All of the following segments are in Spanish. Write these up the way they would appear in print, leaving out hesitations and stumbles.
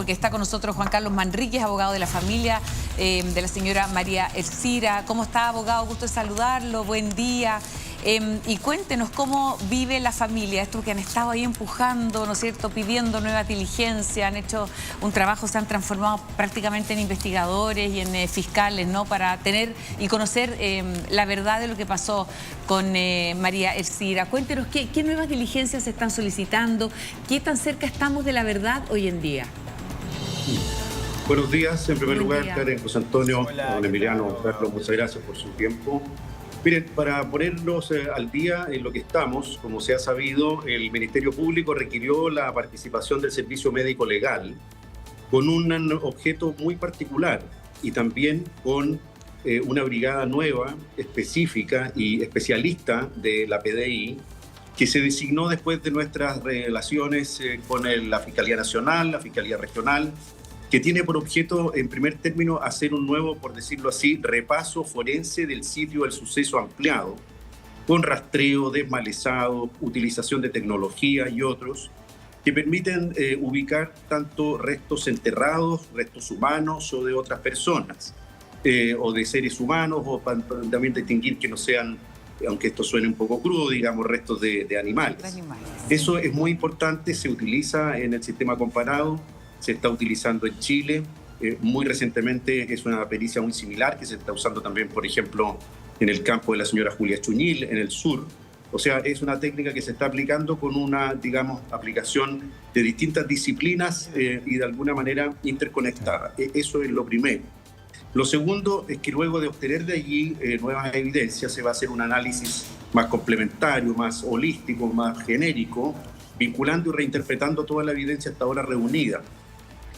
porque está con nosotros Juan Carlos Manríquez, abogado de la familia de la señora María Ercira. ¿Cómo está, abogado? Gusto de saludarlo, buen día. Y cuéntenos cómo vive la familia, esto que han estado ahí empujando, ¿no es cierto?, pidiendo nueva diligencia, han hecho un trabajo, se han transformado prácticamente en investigadores y en fiscales, ¿no?, para tener y conocer la verdad de lo que pasó con María Ercira. Cuéntenos qué nuevas diligencias se están solicitando, qué tan cerca estamos de la verdad hoy en día. Buenos días, en primer lugar, Karen, José Antonio, Hola, don Emiliano, Carlos, muchas gracias por su tiempo. Miren, para ponernos al día en lo que estamos, como se ha sabido, el Ministerio Público requirió la participación del Servicio Médico Legal con un objeto muy particular y también con una brigada nueva, específica y especialista de la PDI, que se designó después de nuestras relaciones con la Fiscalía Nacional, la Fiscalía Regional, que tiene por objeto, en primer término, hacer un nuevo, por decirlo así, repaso forense del sitio del suceso ampliado, con rastreo, desmalezado, utilización de tecnología y otros, que permiten ubicar tanto restos enterrados, restos humanos o de otras personas, o de seres humanos, o también distinguir que no sean, aunque esto suene un poco crudo, digamos, restos de animales. Eso es muy importante, se utiliza en el sistema comparado, se está utilizando en Chile, muy recientemente es una pericia muy similar que se está usando también, por ejemplo, en el campo de la señora Julia Chuñil, en el sur. O sea, es una técnica que se está aplicando con una, digamos, aplicación de distintas disciplinas y de alguna manera interconectada. Eso es lo primero. Lo segundo es que luego de obtener de allí nuevas evidencias se va a hacer un análisis más complementario, más holístico, más genérico, vinculando y reinterpretando toda la evidencia hasta ahora reunida.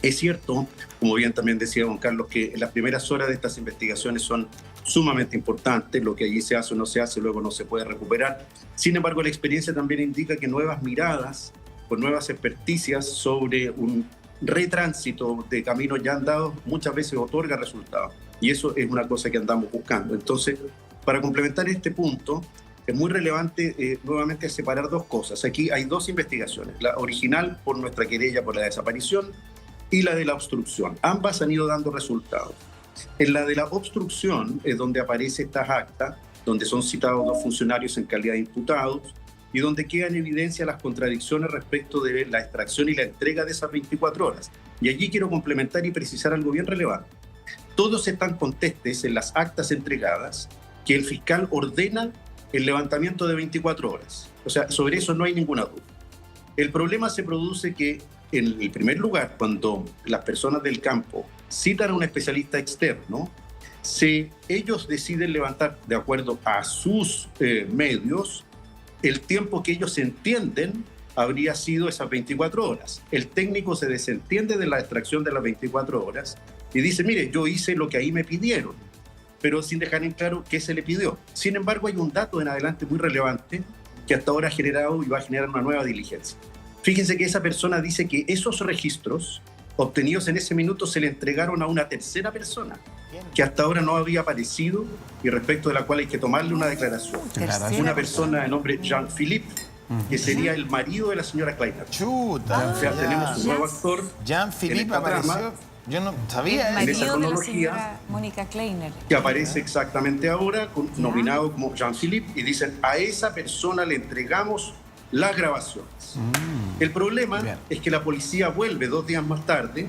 Es cierto, como bien también decía don Carlos, que las primeras horas de estas investigaciones son sumamente importantes, lo que allí se hace o no se hace, luego no se puede recuperar. Sin embargo, la experiencia también indica que nuevas miradas, con nuevas experticias sobre un retránsito de caminos ya andados, muchas veces otorga resultados. Y eso es una cosa que andamos buscando. Entonces, para complementar este punto, es muy relevante nuevamente separar dos cosas. Aquí hay dos investigaciones, la original por nuestra querella por la desaparición y la de la obstrucción. Ambas han ido dando resultados. En la de la obstrucción es donde aparece estas actas, donde son citados dos funcionarios en calidad de imputados y donde quedan en evidencia las contradicciones respecto de la extracción y la entrega de esas 24 horas. Y allí quiero complementar y precisar algo bien relevante. Todos están contestes en las actas entregadas que el fiscal ordena el levantamiento de 24 horas. O sea, sobre eso no hay ninguna duda. El problema se produce que, en el primer lugar, cuando las personas del campo citan a un especialista externo, si ellos deciden levantar, de acuerdo a sus medios, el tiempo que ellos entienden habría sido esas 24 horas. El técnico se desentiende de la extracción de las 24 horas y dice, mire, yo hice lo que ahí me pidieron, pero sin dejar en claro qué se le pidió. Sin embargo, hay un dato en adelante muy relevante que hasta ahora ha generado y va a generar una nueva diligencia. Fíjense que esa persona dice que esos registros obtenidos en ese minuto se le entregaron a una tercera persona que hasta ahora no había aparecido y respecto de la cual hay que tomarle una declaración. Una persona de nombre Jean-Philippe, que sería el marido de la señora Kleiner. Chuta. O sea, tenemos un nuevo actor. Jean-Philippe apareció. Yo no sabía. El marido de la cronología, señora Mónica Kleiner. Que aparece exactamente ahora, nominado como Jean-Philippe, y dicen, a esa persona le entregamos las grabaciones. El problema es que la policía vuelve 2 días más tarde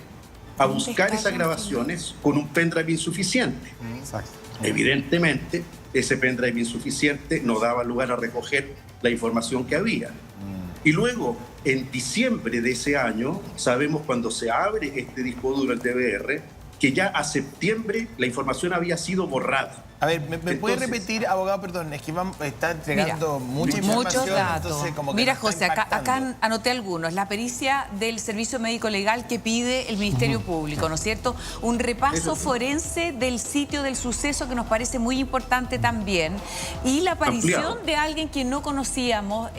a buscar esas grabaciones con un pendrive insuficiente. Evidentemente, ese pendrive insuficiente no daba lugar a recoger la información que había. Y luego, en diciembre de ese año, sabemos cuando se abre este disco duro, el DVR, que ya a septiembre la información había sido borrada. A ver, ¿me puede repetir, abogado? Perdón, es que está entregando mucha información. Muchos datos. Entonces, como que Mira, nos está José, acá impactando. anoté algunos. La pericia del Servicio Médico Legal que pide el Ministerio Público, ¿no es cierto? Un repaso forense del sitio del suceso que nos parece muy importante también. Y la aparición de alguien que no conocíamos,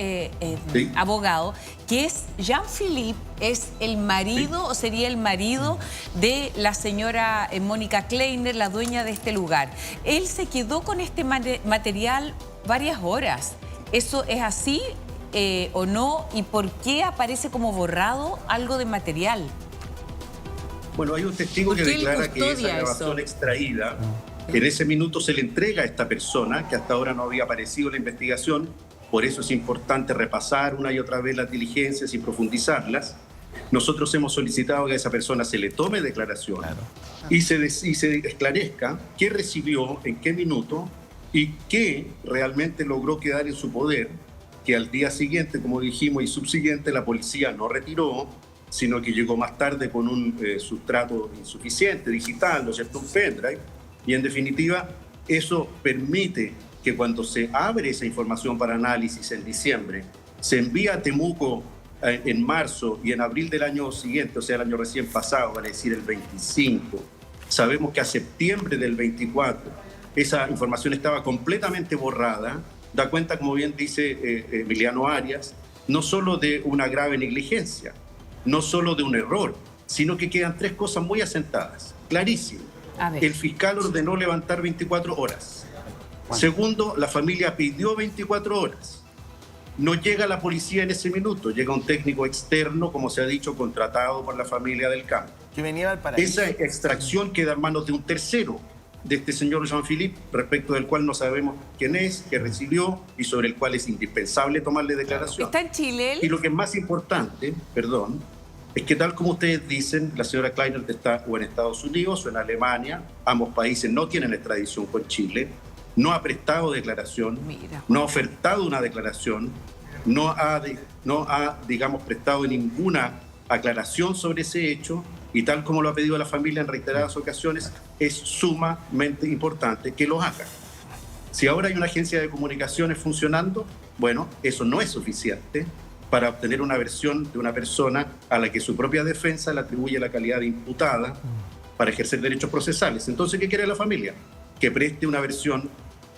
abogado, que es Jean-Philippe, es el marido o sería el marido de la señora Mónica Kleiner, la dueña de este lugar. Él se quedó con este material varias horas. ¿Eso es así o no? ¿Y por qué aparece como borrado algo de material? Bueno, hay un testigo que ¿Por qué él declara que esa custodia grabación eso? extraída, en ese minuto se le entrega a esta persona, que hasta ahora no había aparecido en la investigación. Por eso es importante repasar una y otra vez las diligencias y profundizarlas. Nosotros hemos solicitado que a esa persona se le tome declaración y se esclarezca qué recibió, en qué minuto y qué realmente logró quedar en su poder, que al día siguiente, como dijimos, y subsiguiente, la policía no retiró, sino que llegó más tarde con un sustrato insuficiente, digital, ¿no es cierto?, un pendrive. Y en definitiva, eso permite que cuando se abre esa información para análisis en diciembre, se envía a Temuco en marzo y en abril del año siguiente, o sea, el año recién pasado, vale decir el 25. Sabemos que a septiembre del 24 esa información estaba completamente borrada. Da cuenta, como bien dice Emiliano Arias, no solo de una grave negligencia, no solo de un error, sino que quedan tres cosas muy asentadas, clarísimo. El fiscal ordenó levantar 24 horas. Segundo, la familia pidió 24 horas. No llega la policía en ese minuto, llega un técnico externo, como se ha dicho, contratado por la familia del campo. Que venía al paraíso. Esa extracción queda en manos de un tercero, de este señor Jean-Philippe, respecto del cual no sabemos quién es, qué recibió y sobre el cual es indispensable tomarle declaración. ¿Está en Chile él? Y lo que es más importante, perdón, es que tal como ustedes dicen, la señora Kleiner está o en Estados Unidos o en Alemania, ambos países no tienen extradición con Chile, no ha prestado declaración, no ha ofertado una declaración, no ha, digamos, prestado ninguna aclaración sobre ese hecho, y tal como lo ha pedido la familia en reiteradas ocasiones, es sumamente importante que lo haga. Si ahora hay una agencia de comunicaciones funcionando, bueno, eso no es suficiente para obtener una versión de una persona a la que su propia defensa le atribuye la calidad de imputada para ejercer derechos procesales. Entonces, ¿qué quiere la familia? Que preste una versión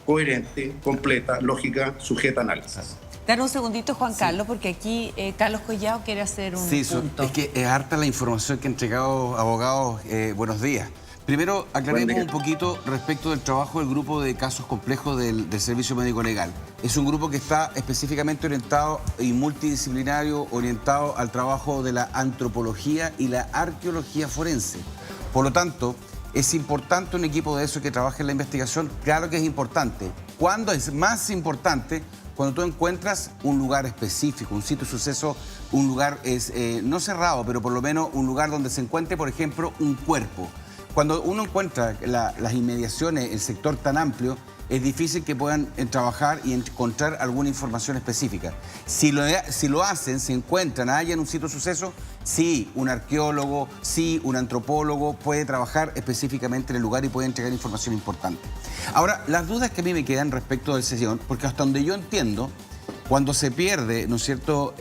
coherente, completa, lógica, sujeta a análisis. Dar un segundito, Juan Carlos, porque aquí Carlos Collado quiere hacer un punto. Es que es harta la información que han entregado abogados. Buenos días. Primero, aclaremos un poquito respecto del trabajo del grupo de casos complejos del Servicio Médico Legal. Es un grupo que está específicamente orientado y multidisciplinario, orientado al trabajo de la antropología y la arqueología forense. Por lo tanto, ¿es importante un equipo de eso que trabaje en la investigación? Claro que es importante. ¿Cuándo es más importante? Cuando tú encuentras un lugar específico, un sitio de suceso, un lugar no cerrado, pero por lo menos un lugar donde se encuentre, por ejemplo, un cuerpo. Cuando uno encuentra las inmediaciones, el sector tan amplio, es difícil que puedan trabajar y encontrar alguna información específica. Si lo hacen, si encuentran a alguien en un sitio de suceso, sí, un arqueólogo, sí, un antropólogo puede trabajar específicamente en el lugar y puede entregar información importante. Ahora, las dudas que a mí me quedan respecto del sesión, porque hasta donde yo entiendo, cuando se pierde, ¿no es cierto?,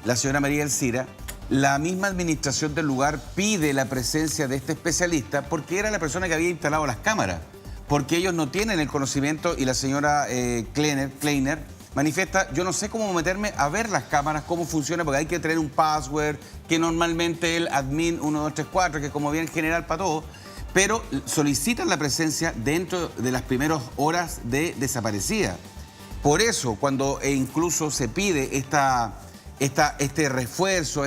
la señora María Elcira, la misma administración del lugar pide la presencia de este especialista porque era la persona que había instalado las cámaras, porque ellos no tienen el conocimiento y la señora Kleiner manifiesta, yo no sé cómo meterme a ver las cámaras, cómo funciona, porque hay que tener un password que normalmente el admin 1234, que es como bien general para todos, pero solicitan la presencia dentro de las primeras horas de desaparecida. Por eso, cuando incluso se pide este refuerzo,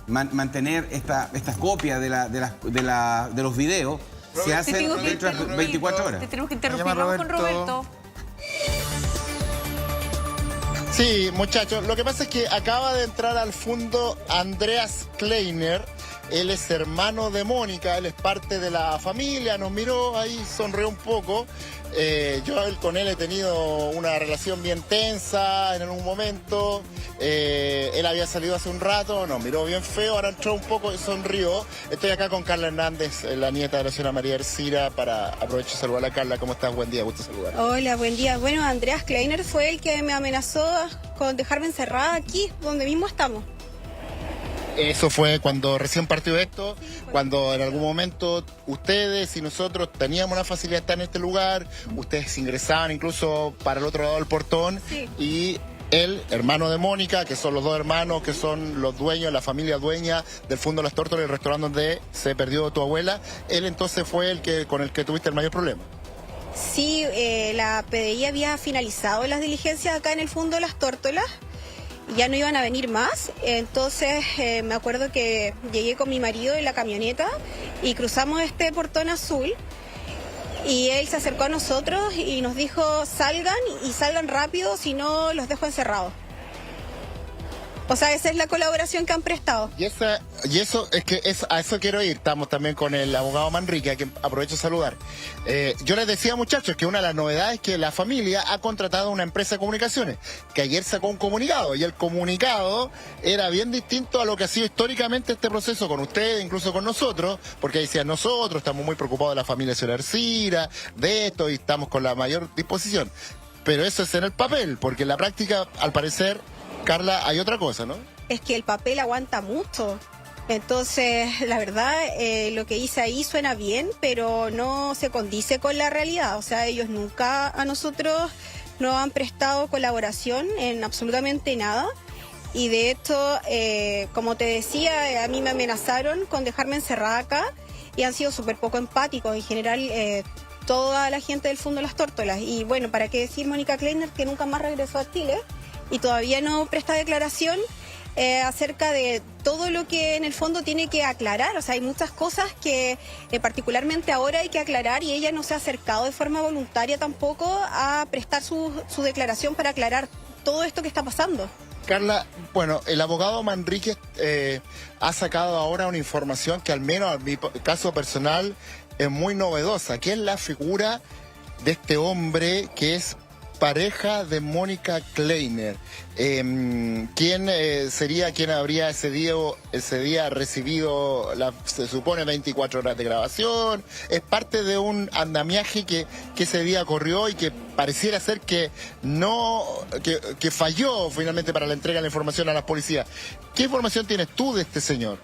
mantener esta copia de los videos, se hacen dentro de las 24 horas. Te tenemos que interrumpir. Vamos con Roberto. Sí, muchachos, lo que pasa es que acaba de entrar al fondo Andreas Kleiner. Él es hermano de Mónica, él es parte de la familia, nos miró ahí, sonrió un poco. Yo con él he tenido una relación bien tensa en algún momento. Él había salido hace un rato, nos miró bien feo, ahora entró un poco y sonrió. Estoy acá con Carla Hernández, la nieta de la señora María Elcira, para aprovechar de saludar a Carla. ¿Cómo estás? Buen día, gusto saludar. Hola, buen día. Bueno, Andreas Kleiner fue el que me amenazó con dejarme encerrada aquí, donde mismo estamos. Eso fue cuando recién partió esto, cuando en algún momento ustedes y nosotros teníamos la facilidad de estar en este lugar, ustedes ingresaban incluso para el otro lado del portón, sí. Y él, hermano de Mónica, que son los dos hermanos, que son los dueños, la familia dueña del Fondo Las Tórtolas, el restaurante donde se perdió tu abuela, él entonces fue el con el que tuviste el mayor problema. Sí, la PDI había finalizado las diligencias acá en el Fondo Las Tórtolas. ya no iban a venir más. Entonces me acuerdo que llegué con mi marido en la camioneta y cruzamos este portón azul y él se acercó a nosotros y nos dijo salgan y salgan rápido, si no los dejo encerrados. O sea, esa es la colaboración que han prestado. Y eso es que a eso quiero ir. Estamos también con el abogado Manrique, a quien aprovecho de saludar. Yo les decía, muchachos, que una de las novedades es que la familia ha contratado una empresa de comunicaciones, que ayer sacó un comunicado, y el comunicado era bien distinto a lo que ha sido históricamente este proceso con ustedes, incluso con nosotros, porque decían, nosotros estamos muy preocupados de la familia señora Ercira, de esto, y estamos con la mayor disposición. Pero eso es en el papel, porque en la práctica, al parecer, Carla, hay otra cosa, ¿no? Es que el papel aguanta mucho. Entonces, la verdad, lo que hice ahí suena bien, pero no se condice con la realidad. O sea, ellos nunca a nosotros nos han prestado colaboración en absolutamente nada. Y de hecho, como te decía, a mí me amenazaron con dejarme encerrada acá y han sido súper poco empáticos. En general, toda la gente del Fondo Las Tórtolas. Y bueno, ¿para qué decir Mónica Kleiner, que nunca más regresó a Chile y todavía no presta declaración acerca de todo lo que en el fondo tiene que aclarar? O sea, hay muchas cosas que particularmente ahora hay que aclarar y ella no se ha acercado de forma voluntaria tampoco a prestar su declaración para aclarar todo esto que está pasando. Carla, bueno, el abogado Manrique ha sacado ahora una información que al menos en mi caso personal es muy novedosa, que es la figura de este hombre que es pareja de Mónica Kleiner. ¿Quién sería quien habría ese día recibido, se supone, 24 horas de grabación? Es parte de un andamiaje que ese día corrió y que pareciera ser que que falló finalmente para la entrega de la información a la policía. ¿Qué información tienes tú de este señor?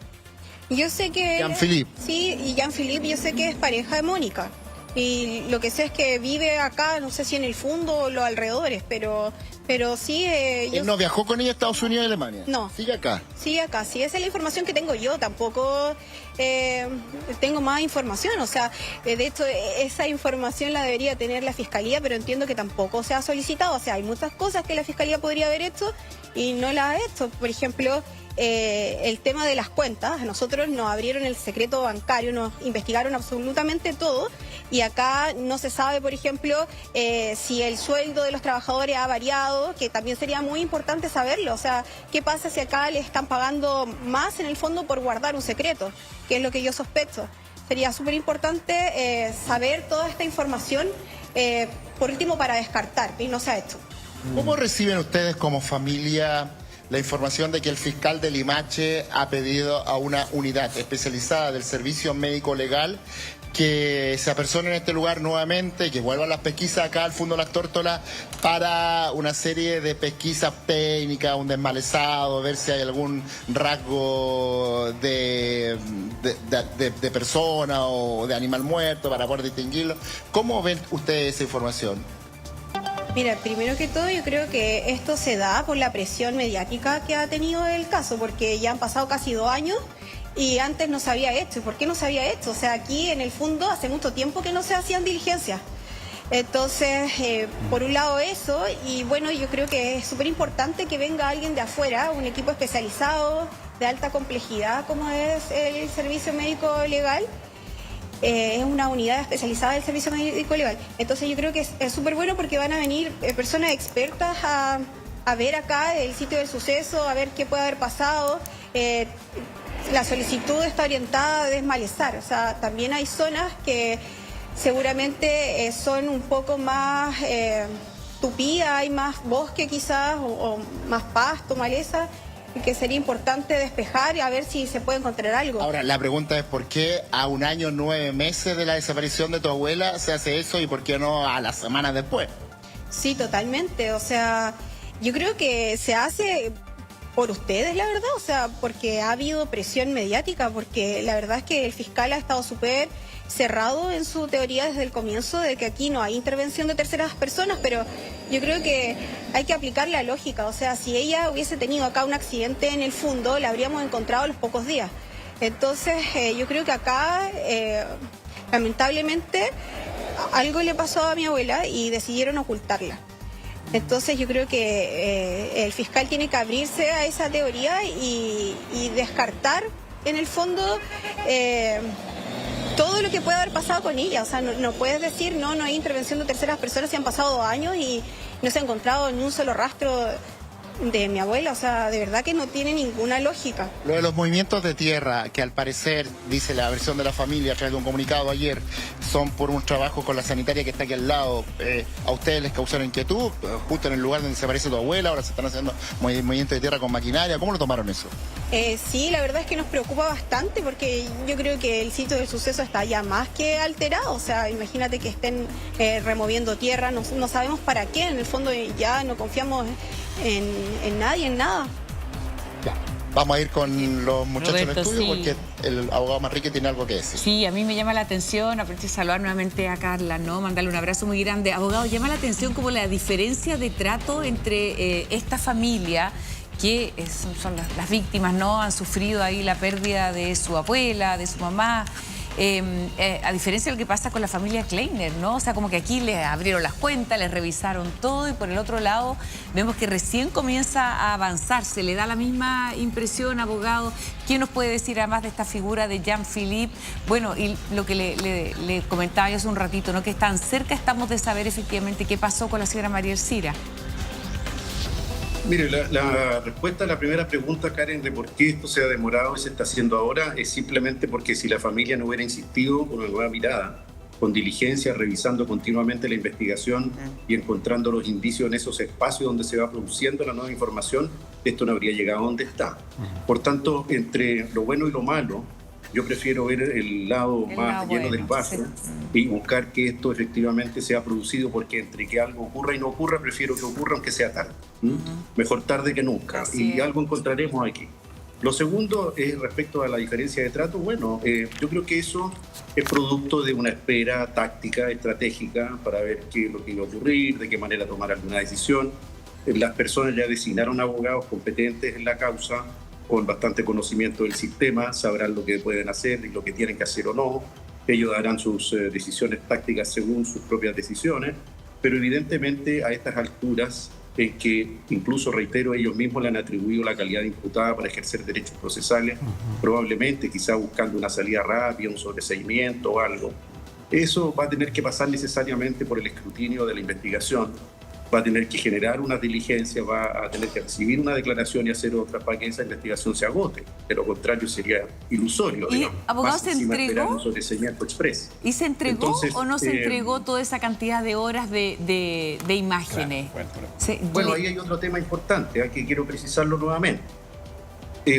Yo sé que... Jean-Philippe. Sí, y Jean-Philippe yo sé que es pareja de Mónica. Y lo que sé es que vive acá, no sé si en el fondo o los alrededores, pero sí... ¿Él no viajó con ella a Estados Unidos y Alemania? No. ¿Sigue acá? Sí, acá. Sí, esa es la información que tengo yo. Tampoco tengo más información. O sea, de hecho, esa información la debería tener la Fiscalía, pero entiendo que tampoco se ha solicitado. O sea, hay muchas cosas que la Fiscalía podría haber hecho y no la ha hecho. Por ejemplo... el tema de las cuentas, a nosotros nos abrieron el secreto bancario, nos investigaron absolutamente todo y acá no se sabe, por ejemplo, si el sueldo de los trabajadores ha variado, que también sería muy importante saberlo. O sea, ¿qué pasa si acá le están pagando más en el fondo por guardar un secreto? Que es lo que yo sospecho. Sería súper importante saber toda esta información, por último, para descartar, y no se ha hecho. ¿Cómo reciben ustedes como familia la información de que el fiscal de Limache ha pedido a una unidad especializada del Servicio Médico Legal que se apersone en este lugar nuevamente, que vuelvan las pesquisas acá al Fondo Las Tórtolas para una serie de pesquisas técnicas, un desmalezado, ver si hay algún rasgo de persona o de animal muerto para poder distinguirlo? ¿Cómo ven ustedes esa información? Mira, primero que todo yo creo que esto se da por la presión mediática que ha tenido el caso, porque ya han pasado casi 2 años y antes no se había hecho. ¿Y por qué no se había hecho? O sea, aquí en el fondo hace mucho tiempo que no se hacían diligencias. Entonces, por un lado eso, y bueno, yo creo que es súper importante que venga alguien de afuera, un equipo especializado, de alta complejidad, como es el Servicio Médico Legal. Es una unidad especializada del Servicio Médico Legal. Entonces yo creo que es súper bueno porque van a venir personas expertas a ver acá el sitio del suceso, a ver qué puede haber pasado. La solicitud está orientada a desmalezar. O sea, también hay zonas que seguramente son un poco más tupidas, hay más bosque quizás o más pasto, maleza, que sería importante despejar y a ver si se puede encontrar algo. Ahora, la pregunta es ¿por qué a 1 año 9 meses de la desaparición de tu abuela se hace eso y por qué no a las semanas después? Sí, totalmente. O sea, yo creo que se hace por ustedes, la verdad. O sea, porque ha habido presión mediática, porque la verdad es que el fiscal ha estado súper cerrado en su teoría desde el comienzo de que aquí no hay intervención de terceras personas, pero yo creo que hay que aplicar la lógica. O sea, si ella hubiese tenido acá un accidente en el fondo, la habríamos encontrado a los pocos días. Entonces, yo creo que acá, lamentablemente, algo le pasó a mi abuela y decidieron ocultarla. Entonces yo creo que el fiscal tiene que abrirse a esa teoría y descartar en el fondo todo lo que puede haber pasado con ella. O sea, no puedes decir no hay intervención de terceras personas si han pasado 2 años y no se ha encontrado ni un solo rastro de mi abuela. O sea, de verdad que no tiene ninguna lógica. Lo de los movimientos de tierra, que al parecer, dice la versión de la familia a través de un comunicado ayer, son por un trabajo con la sanitaria que está aquí al lado. ¿A ustedes les causaron inquietud? Justo en el lugar donde se aparece tu abuela, ahora se están haciendo movimientos de tierra con maquinaria. ¿Cómo lo tomaron eso? Sí, la verdad es que nos preocupa bastante porque yo creo que el sitio del suceso está ya más que alterado. O sea, imagínate que estén removiendo tierra, no sabemos para qué. En el fondo ya no confiamos en nadie, en nada. Ya. Vamos a ir con los muchachos Roberto, del estudio sí. porque el abogado Manrique tiene algo que decir. Sí, a mí me llama la atención, aprovecho de saludar nuevamente a Carla, ¿no? Mandarle un abrazo muy grande. Abogado, llama la atención como la diferencia de trato entre esta familia, que son las víctimas, ¿no? Han sufrido ahí la pérdida de su abuela, de su mamá. A diferencia de lo que pasa con la familia Kleiner, ¿no? O sea, como que aquí les abrieron las cuentas, les revisaron todo y por el otro lado vemos que recién comienza a avanzar. ¿Se le da la misma impresión, abogado? ¿Quién nos puede decir además de esta figura de Jean-Philippe? Bueno, y lo que le comentaba yo hace un ratito, ¿no? Que tan cerca estamos de saber efectivamente qué pasó con la señora María Elcira. Mire, la respuesta a la primera pregunta, Karen, de por qué esto se ha demorado y se está haciendo ahora, es simplemente porque si la familia no hubiera insistido con una nueva mirada, con diligencia, revisando continuamente la investigación y encontrando los indicios en esos espacios donde se va produciendo la nueva información, esto no habría llegado a donde está. Por tanto, entre lo bueno y lo malo, yo prefiero ver el lado más lleno del vaso, sí, y buscar que esto efectivamente sea producido, porque entre que algo ocurra y no ocurra, prefiero que ocurra aunque sea tarde. Mejor tarde que nunca. Así y es. Algo encontraremos aquí. Lo segundo es respecto a la diferencia de trato. Bueno, yo creo que eso es producto de una espera táctica, estratégica, para ver qué es lo que iba a ocurrir, de qué manera tomar alguna decisión. Las personas ya designaron abogados competentes en la causa, con bastante conocimiento del sistema, sabrán lo que pueden hacer y lo que tienen que hacer o no. Ellos darán sus decisiones tácticas según sus propias decisiones, pero evidentemente a estas alturas en que, incluso reitero, ellos mismos le han atribuido la calidad de imputada para ejercer derechos procesales, probablemente quizá buscando una salida rápida, un sobreseimiento o algo. Eso va a tener que pasar necesariamente por el escrutinio de la investigación, va a tener que generar una diligencia, va a tener que recibir una declaración y hacer otra para que esa investigación se agote. De lo contrario sería ilusorio. ¿Y, digamos, abogado, más se encima entregó? esperar un sobreseimiento express. ¿Y se entregó Entonces, o no se entregó toda esa cantidad de horas de imágenes? Bueno, ahí hay otro tema importante, que quiero precisarlo nuevamente.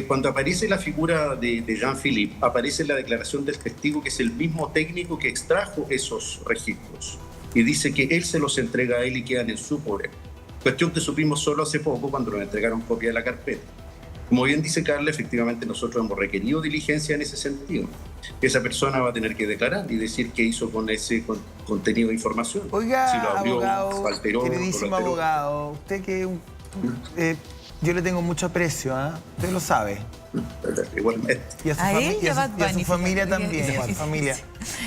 Cuando aparece la figura de Jean-Philippe, aparece la declaración del testigo, que es el mismo técnico que extrajo esos registros, y dice que él se los entrega a él y quedan en su poder. Cuestión que supimos solo hace poco cuando nos entregaron copia de la carpeta. Como bien dice Carla, efectivamente nosotros hemos requerido diligencia en ese sentido. Esa persona va a tener que declarar y decir qué hizo con ese contenido de información. Oiga, si lo abrió, abogado, lo alteró, queridísimo lo alteró. abogado, usted que yo le tengo mucho aprecio, usted lo sabe. Igualmente. Y a su, A él y a Bad y a su Bunny, familia fíjate. también, Sí, y a su sí, familia. sí.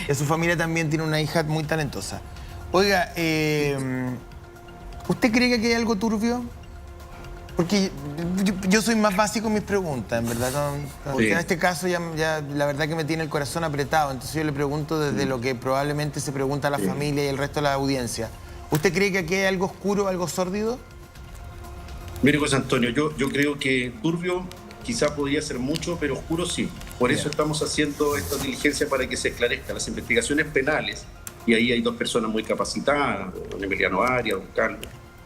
Y a su familia también tiene una hija muy talentosa. Oiga, ¿usted cree que aquí hay algo turbio? Porque yo soy más básico en mis preguntas, en verdad. Porque en este caso ya la verdad que me tiene el corazón apretado. Entonces yo le pregunto desde lo que probablemente se pregunta a la familia y el resto de la audiencia. ¿Usted cree que aquí hay algo oscuro, algo sórdido? Mire, José Antonio, yo creo que turbio quizá podría ser mucho, pero oscuro sí. Por eso estamos haciendo esta diligencia para que se esclarezca. Las investigaciones penales, y ahí hay dos personas muy capacitadas, don Emiliano Arias, don Carlos,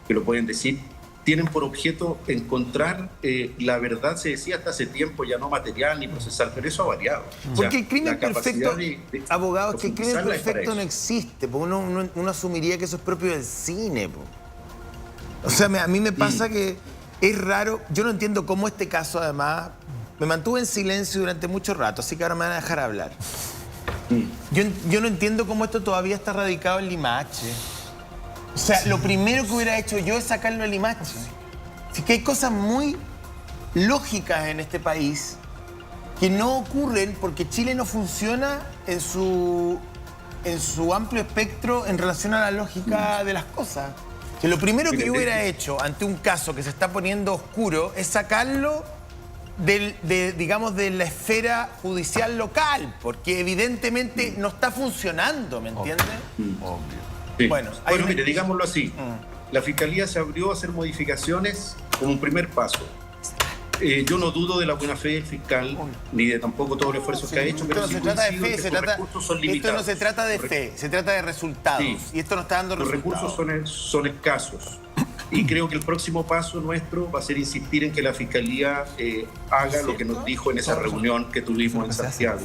que lo pueden decir, tienen por objeto encontrar la verdad, se decía hasta hace tiempo, ya no material ni procesal, pero eso ha variado. Porque O sea, el crimen la capacidad perfecto, abogado, es que el crimen profundizarla es para perfecto no eso. existe, porque uno asumiría que eso es propio del cine. O sea, a mí me pasa que es raro, yo no entiendo cómo este caso además, me mantuve en silencio durante mucho rato, así que ahora me van a dejar hablar. Yo no entiendo cómo esto todavía está radicado en Limache. O sea, lo primero que hubiera hecho yo es sacarlo de Limache. Así que hay cosas muy lógicas en este país que no ocurren porque Chile no funciona en su amplio espectro en relación a la lógica de las cosas. Que lo primero que Mire, yo hubiera hecho ante un caso que se está poniendo oscuro es sacarlo digamos, de la esfera judicial local, porque evidentemente no está funcionando, ¿me entiendes? Sí. Bueno, Mire, digámoslo así. La Fiscalía se abrió a hacer modificaciones como un primer paso. Yo no dudo de la buena fe del fiscal, ni de tampoco todo el esfuerzo que ha hecho, pero esto no sí se trata de coincido en fe, que los recursos son limitados. esto no se trata de fe, se trata de resultados. Sí. Y esto no está dando Los resultados. recursos son escasos. Y creo que el próximo paso nuestro va a ser insistir en que la Fiscalía haga lo que nos dijo en esa reunión que tuvimos en Santiago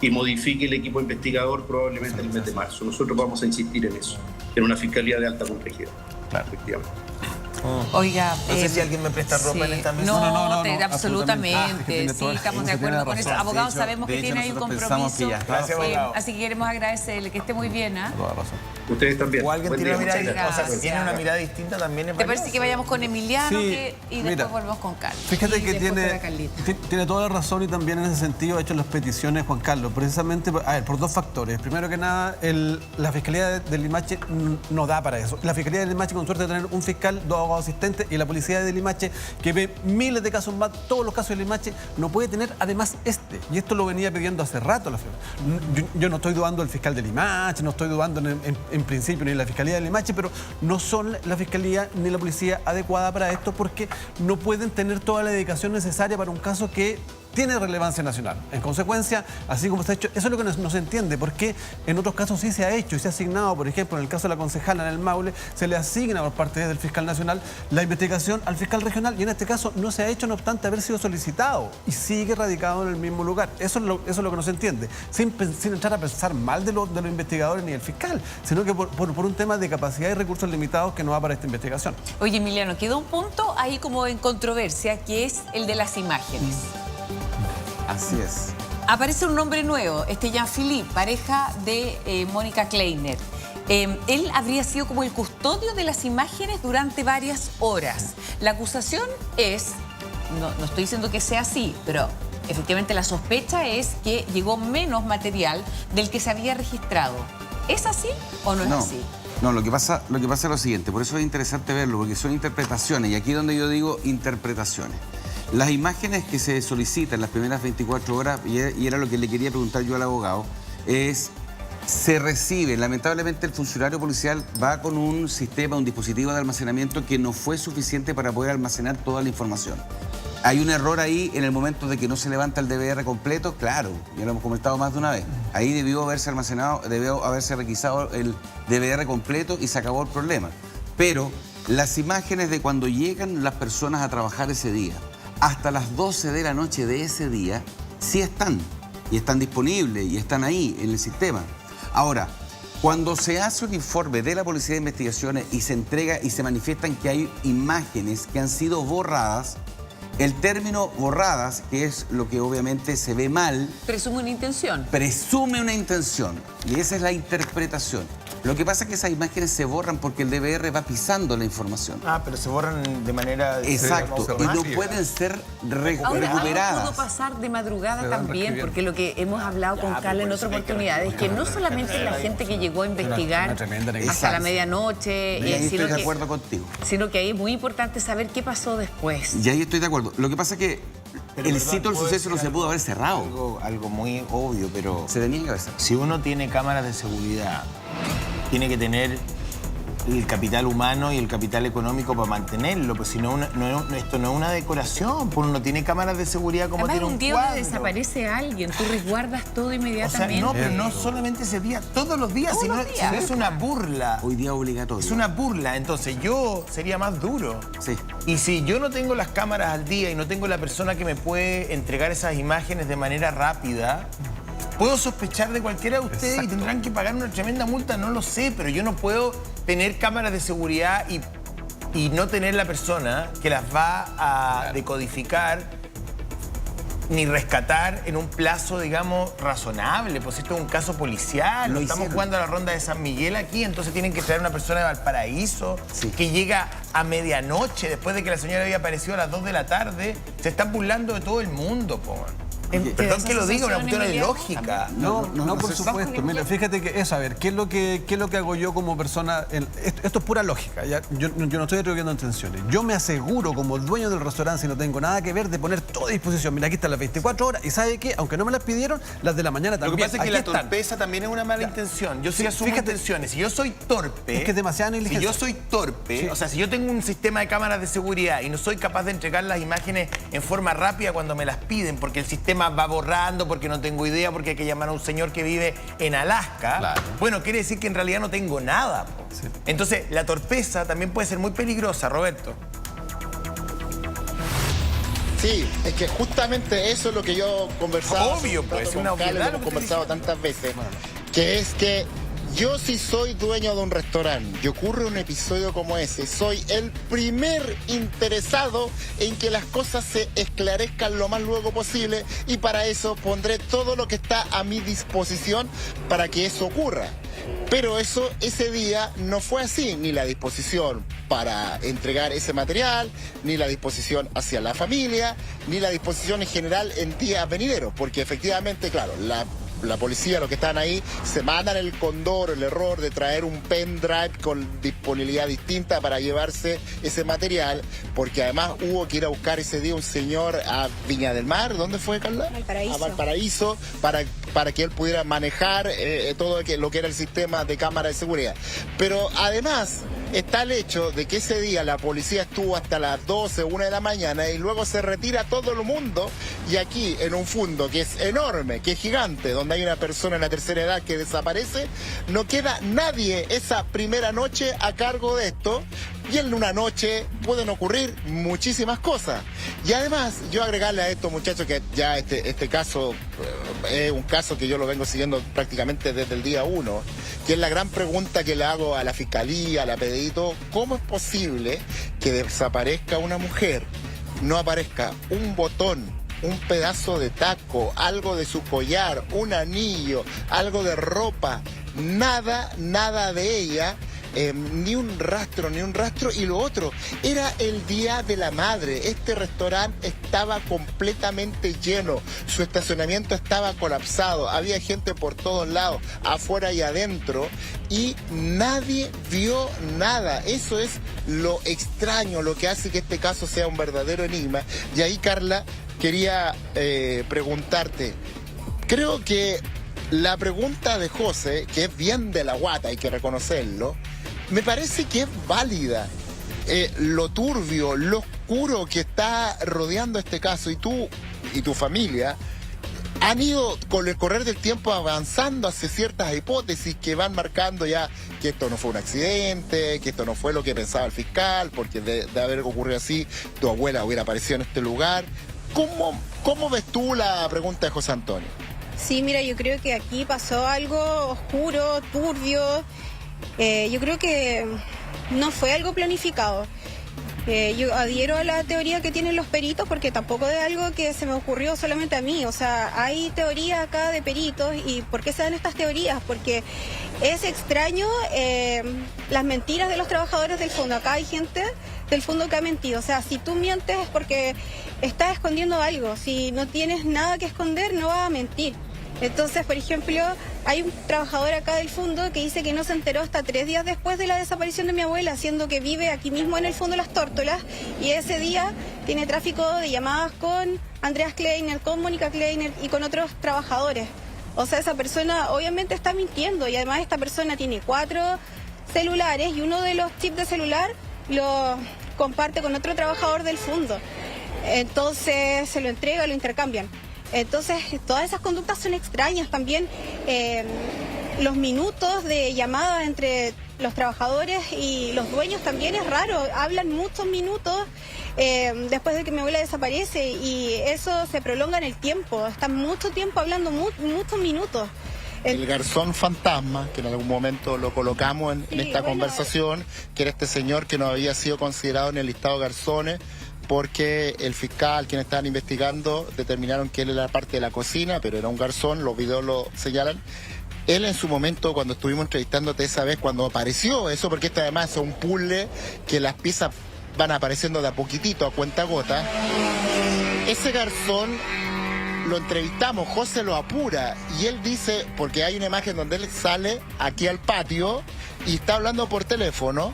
y modifique el equipo investigador probablemente en el mes de marzo. Nosotros vamos a insistir en eso, en una Fiscalía de alta complejidad. Claro. Efectivamente. Oiga, No sé si alguien me presta ropa en esta mesa. No, absolutamente. absolutamente. Sí, estamos de acuerdo con eso. Abogado, sabemos que tiene ahí un compromiso. Gracias, abogado. Así que queremos agradecerle, que esté muy bien. Ustedes también. O alguien Buen tiene una día, mirada, muchas o sea, gracias. si tiene una mirada distinta también es ¿Te parece valioso. que vayamos con Emiliano Sí, y mira, después volvemos con Carlos? Fíjate Y que después tiene, con la Carlita. tiene toda la razón y también en ese sentido ha hecho las peticiones Juan Carlos, precisamente por dos factores. Primero que nada, la Fiscalía de Limache no da para eso. La Fiscalía de Limache, con suerte de tener un fiscal, 2 abogados asistentes, y la Policía de Limache, que ve miles de casos más, todos los casos de Limache, no puede tener además este. Y esto lo venía pidiendo hace rato la FEB. Yo no estoy dudando del fiscal de Limache, no estoy dudando en principio ni de la Fiscalía de Limache, pero no son la Fiscalía ni la Policía adecuada para esto porque no pueden tener toda la dedicación necesaria para un caso que tiene relevancia nacional. En consecuencia, así como está hecho, eso es lo que no se entiende, porque en otros casos sí se ha hecho y se ha asignado, por ejemplo, en el caso de la concejala en el Maule, se le asigna por parte del fiscal nacional la investigación al fiscal regional y en este caso no se ha hecho, no obstante haber sido solicitado y sigue radicado en el mismo lugar. Eso es lo que no se entiende, sin entrar a pensar mal de los investigadores ni del fiscal, sino que por un tema de capacidad y recursos limitados que no va para esta investigación. Oye, Emiliano, quedó un punto ahí como en controversia, que es el de las imágenes. Así es. Aparece un nombre nuevo, Jean-Philippe, pareja de Mónica Kleiner. Él habría sido como el custodio de las imágenes durante varias horas. La acusación es, no estoy diciendo que sea así, pero efectivamente la sospecha es que llegó menos material del que se había registrado. ¿Es así o no es así? No, lo que pasa es lo siguiente, por eso es interesante verlo, porque son interpretaciones, y aquí es donde yo digo interpretaciones. Las imágenes que se solicitan las primeras 24 horas, y era lo que le quería preguntar yo al abogado, se reciben. Lamentablemente el funcionario policial va con un sistema, un dispositivo de almacenamiento que no fue suficiente para poder almacenar toda la información. Hay un error ahí en el momento de que no se levanta el DVR completo, claro, ya lo hemos comentado más de una vez. Ahí debió haberse almacenado, debió haberse requisado el DVR completo y se acabó el problema. Pero las imágenes de cuando llegan las personas a trabajar ese día, hasta las 12 de la noche de ese día, sí están. Y están disponibles y están ahí en el sistema. Ahora, cuando se hace un informe de la Policía de Investigaciones y se entrega y se manifiestan que hay imágenes que han sido borradas, el término borradas, que es lo que obviamente se ve mal, Presume una intención. presume una intención. Y esa es la interpretación. Lo que pasa es que esas imágenes se borran porque el DVR va pisando la información. Ah, pero se borran de manera... Exacto, y no pueden ser Ahora recuperadas. pudo pasar de madrugada también, porque lo que hemos hablado con Carla en otra oportunidad es que no solamente la gente que llegó a investigar hasta la medianoche, Y ahí estoy de que, acuerdo contigo. sino que ahí es muy importante saber qué pasó después. Y ahí estoy de acuerdo. Lo que pasa es que el sitio del suceso no se pudo haber cerrado. Algo muy obvio, pero... Se tenía que haber cerrado. Si uno tiene cámaras de seguridad, tiene que tener el capital humano y el capital económico para mantenerlo, pues si no, esto no es una decoración, pues uno no tiene cámaras de seguridad como Además, tiene un día cuadro. donde desaparece alguien, tú resguardas todo O sea, inmediatamente. no, pero no solamente ese día, todos los días, si no es una burla. Hoy día obligatorio. Es una burla, entonces yo sería más duro. Sí. Y si yo no tengo las cámaras al día y no tengo la persona que me puede entregar esas imágenes de manera rápida, puedo sospechar de cualquiera de ustedes y tendrán que pagar una tremenda multa, no lo sé, pero yo no puedo tener cámaras de seguridad y no tener la persona que las va a decodificar ni rescatar en un plazo, digamos, razonable. Pues esto es un caso policial, Lo estamos hicieron. jugando a la ronda de San Miguel aquí, entonces tienen que traer una persona de Valparaíso Sí. que llega a medianoche, después de que la señora había aparecido a las 2 de la tarde. Se están burlando de todo el mundo, po. Perdón que lo diga, una cuestión de Emiliano? lógica. No, por supuesto. Mira, fíjate que es, a ver, ¿qué es lo que hago yo como persona? Esto es pura lógica, ¿ya? Yo no estoy atribuyendo intenciones. Yo me aseguro como dueño del restaurante, si no tengo nada que ver, de poner todo a disposición. Mira, aquí están las 24 horas y ¿sabe qué? Aunque no me las pidieron, las de la mañana también. Lo que pasa es que Aquí la están. torpeza también es una mala intención. Yo sí asumo intenciones. Si yo soy torpe... Es que es demasiada negligencia. Si yo soy torpe, o sea, si yo tengo un sistema de cámaras de seguridad y no soy capaz de entregar las imágenes en forma rápida cuando me las piden, porque el sistema va borrando, porque no tengo idea, porque hay que llamar a un señor que vive en Alaska, Claro. bueno, quiere decir que en realidad no tengo nada. Po. Sí. Entonces, la torpeza también puede ser muy peligrosa, Roberto. Sí, es que justamente eso es lo que yo conversaba. Obvio, hace un pues, rato es una con Carlos, obviedad lo lo hemos que estoy conversado tantas veces, que es que yo sí soy dueño de un restaurante y ocurre un episodio como ese, soy el primer interesado en que las cosas se esclarezcan lo más luego posible y para eso pondré todo lo que está a mi disposición para que eso ocurra. Pero eso ese día no fue así, ni la disposición para entregar ese material, ni la disposición hacia la familia, ni la disposición en general en días venideros, porque efectivamente, claro, la policía, los que están ahí, se mandan el condoro, el error de traer un pendrive con disponibilidad distinta para llevarse ese material, porque además hubo que ir a buscar ese día un señor a Viña del Mar, ¿dónde fue, Carla? Valparaíso. A Valparaíso, para que él pudiera manejar todo lo que era el sistema de cámara de seguridad. Pero además está el hecho de que ese día la policía estuvo hasta las 12, 1 de la mañana y luego se retira todo el mundo y aquí en un fondo que es enorme, que es gigante, donde hay una persona en la tercera edad que desaparece, no queda nadie esa primera noche a cargo de esto y en una noche pueden ocurrir muchísimas cosas. Y además yo agregarle a esto, muchachos, que ya este caso es un caso que yo lo vengo siguiendo prácticamente desde el día 1, que es la gran pregunta que le hago a la Fiscalía, a la Pedrito, ¿cómo es posible que desaparezca una mujer, no aparezca un botón, un pedazo de taco, algo de su collar, un anillo, algo de ropa, nada de ella? Ni un rastro, y lo otro, era el Día de la Madre, este restaurante estaba completamente lleno, su estacionamiento estaba colapsado, había gente por todos lados, afuera y adentro, y nadie vio nada. Eso es lo extraño, lo que hace que este caso sea un verdadero enigma. Y ahí, Carla, quería preguntarte, creo que la pregunta de José, que es bien de la guata, hay que reconocerlo, me parece que es válida. Lo turbio, lo oscuro que está rodeando este caso, y tú y tu familia han ido con el correr del tiempo avanzando hacia ciertas hipótesis que van marcando ya que esto no fue un accidente, que esto no fue lo que pensaba el fiscal, porque de haber ocurrido así, tu abuela hubiera aparecido en este lugar. ¿Cómo ves tú la pregunta de José Antonio? Sí, mira, yo creo que aquí pasó algo oscuro, turbio. Yo creo que no fue algo planificado. Yo adhiero a la teoría que tienen los peritos porque tampoco es algo que se me ocurrió solamente a mí. O sea, hay teorías acá de peritos. ¿Y por qué se dan estas teorías? Porque es extraño las mentiras de los trabajadores del fondo. Acá hay gente del fondo que ha mentido. O sea, si tú mientes es porque estás escondiendo algo. Si no tienes nada que esconder, no vas a mentir. Entonces, por ejemplo, hay un trabajador acá del fondo que dice que no se enteró hasta 3 días después de la desaparición de mi abuela, siendo que vive aquí mismo en el fondo de Las Tórtolas, y ese día tiene tráfico de llamadas con Andreas Kleiner, con Mónica Kleiner y con otros trabajadores. O sea, esa persona obviamente está mintiendo, y además esta persona tiene 4 celulares y uno de los chips de celular lo comparte con otro trabajador del fondo. Entonces se lo entrega, lo intercambian. Entonces, todas esas conductas son extrañas. También los minutos de llamada entre los trabajadores y los dueños también es raro. Hablan muchos minutos después de que mi abuela desaparece y eso se prolonga en el tiempo. Están mucho tiempo hablando, muchos minutos. El garzón fantasma, que en algún momento lo colocamos en esta conversación, que era este señor que no había sido considerado en el listado de garzones, porque el fiscal, quienes estaban investigando, determinaron que él era parte de la cocina, pero era un garzón, los videos lo señalan. Él en su momento, cuando estuvimos entrevistándote esa vez, cuando apareció eso, porque este además es un puzzle que las piezas van apareciendo de a poquitito, a cuenta gota, ese garzón lo entrevistamos, José lo apura y él dice, porque hay una imagen donde él sale aquí al patio y está hablando por teléfono.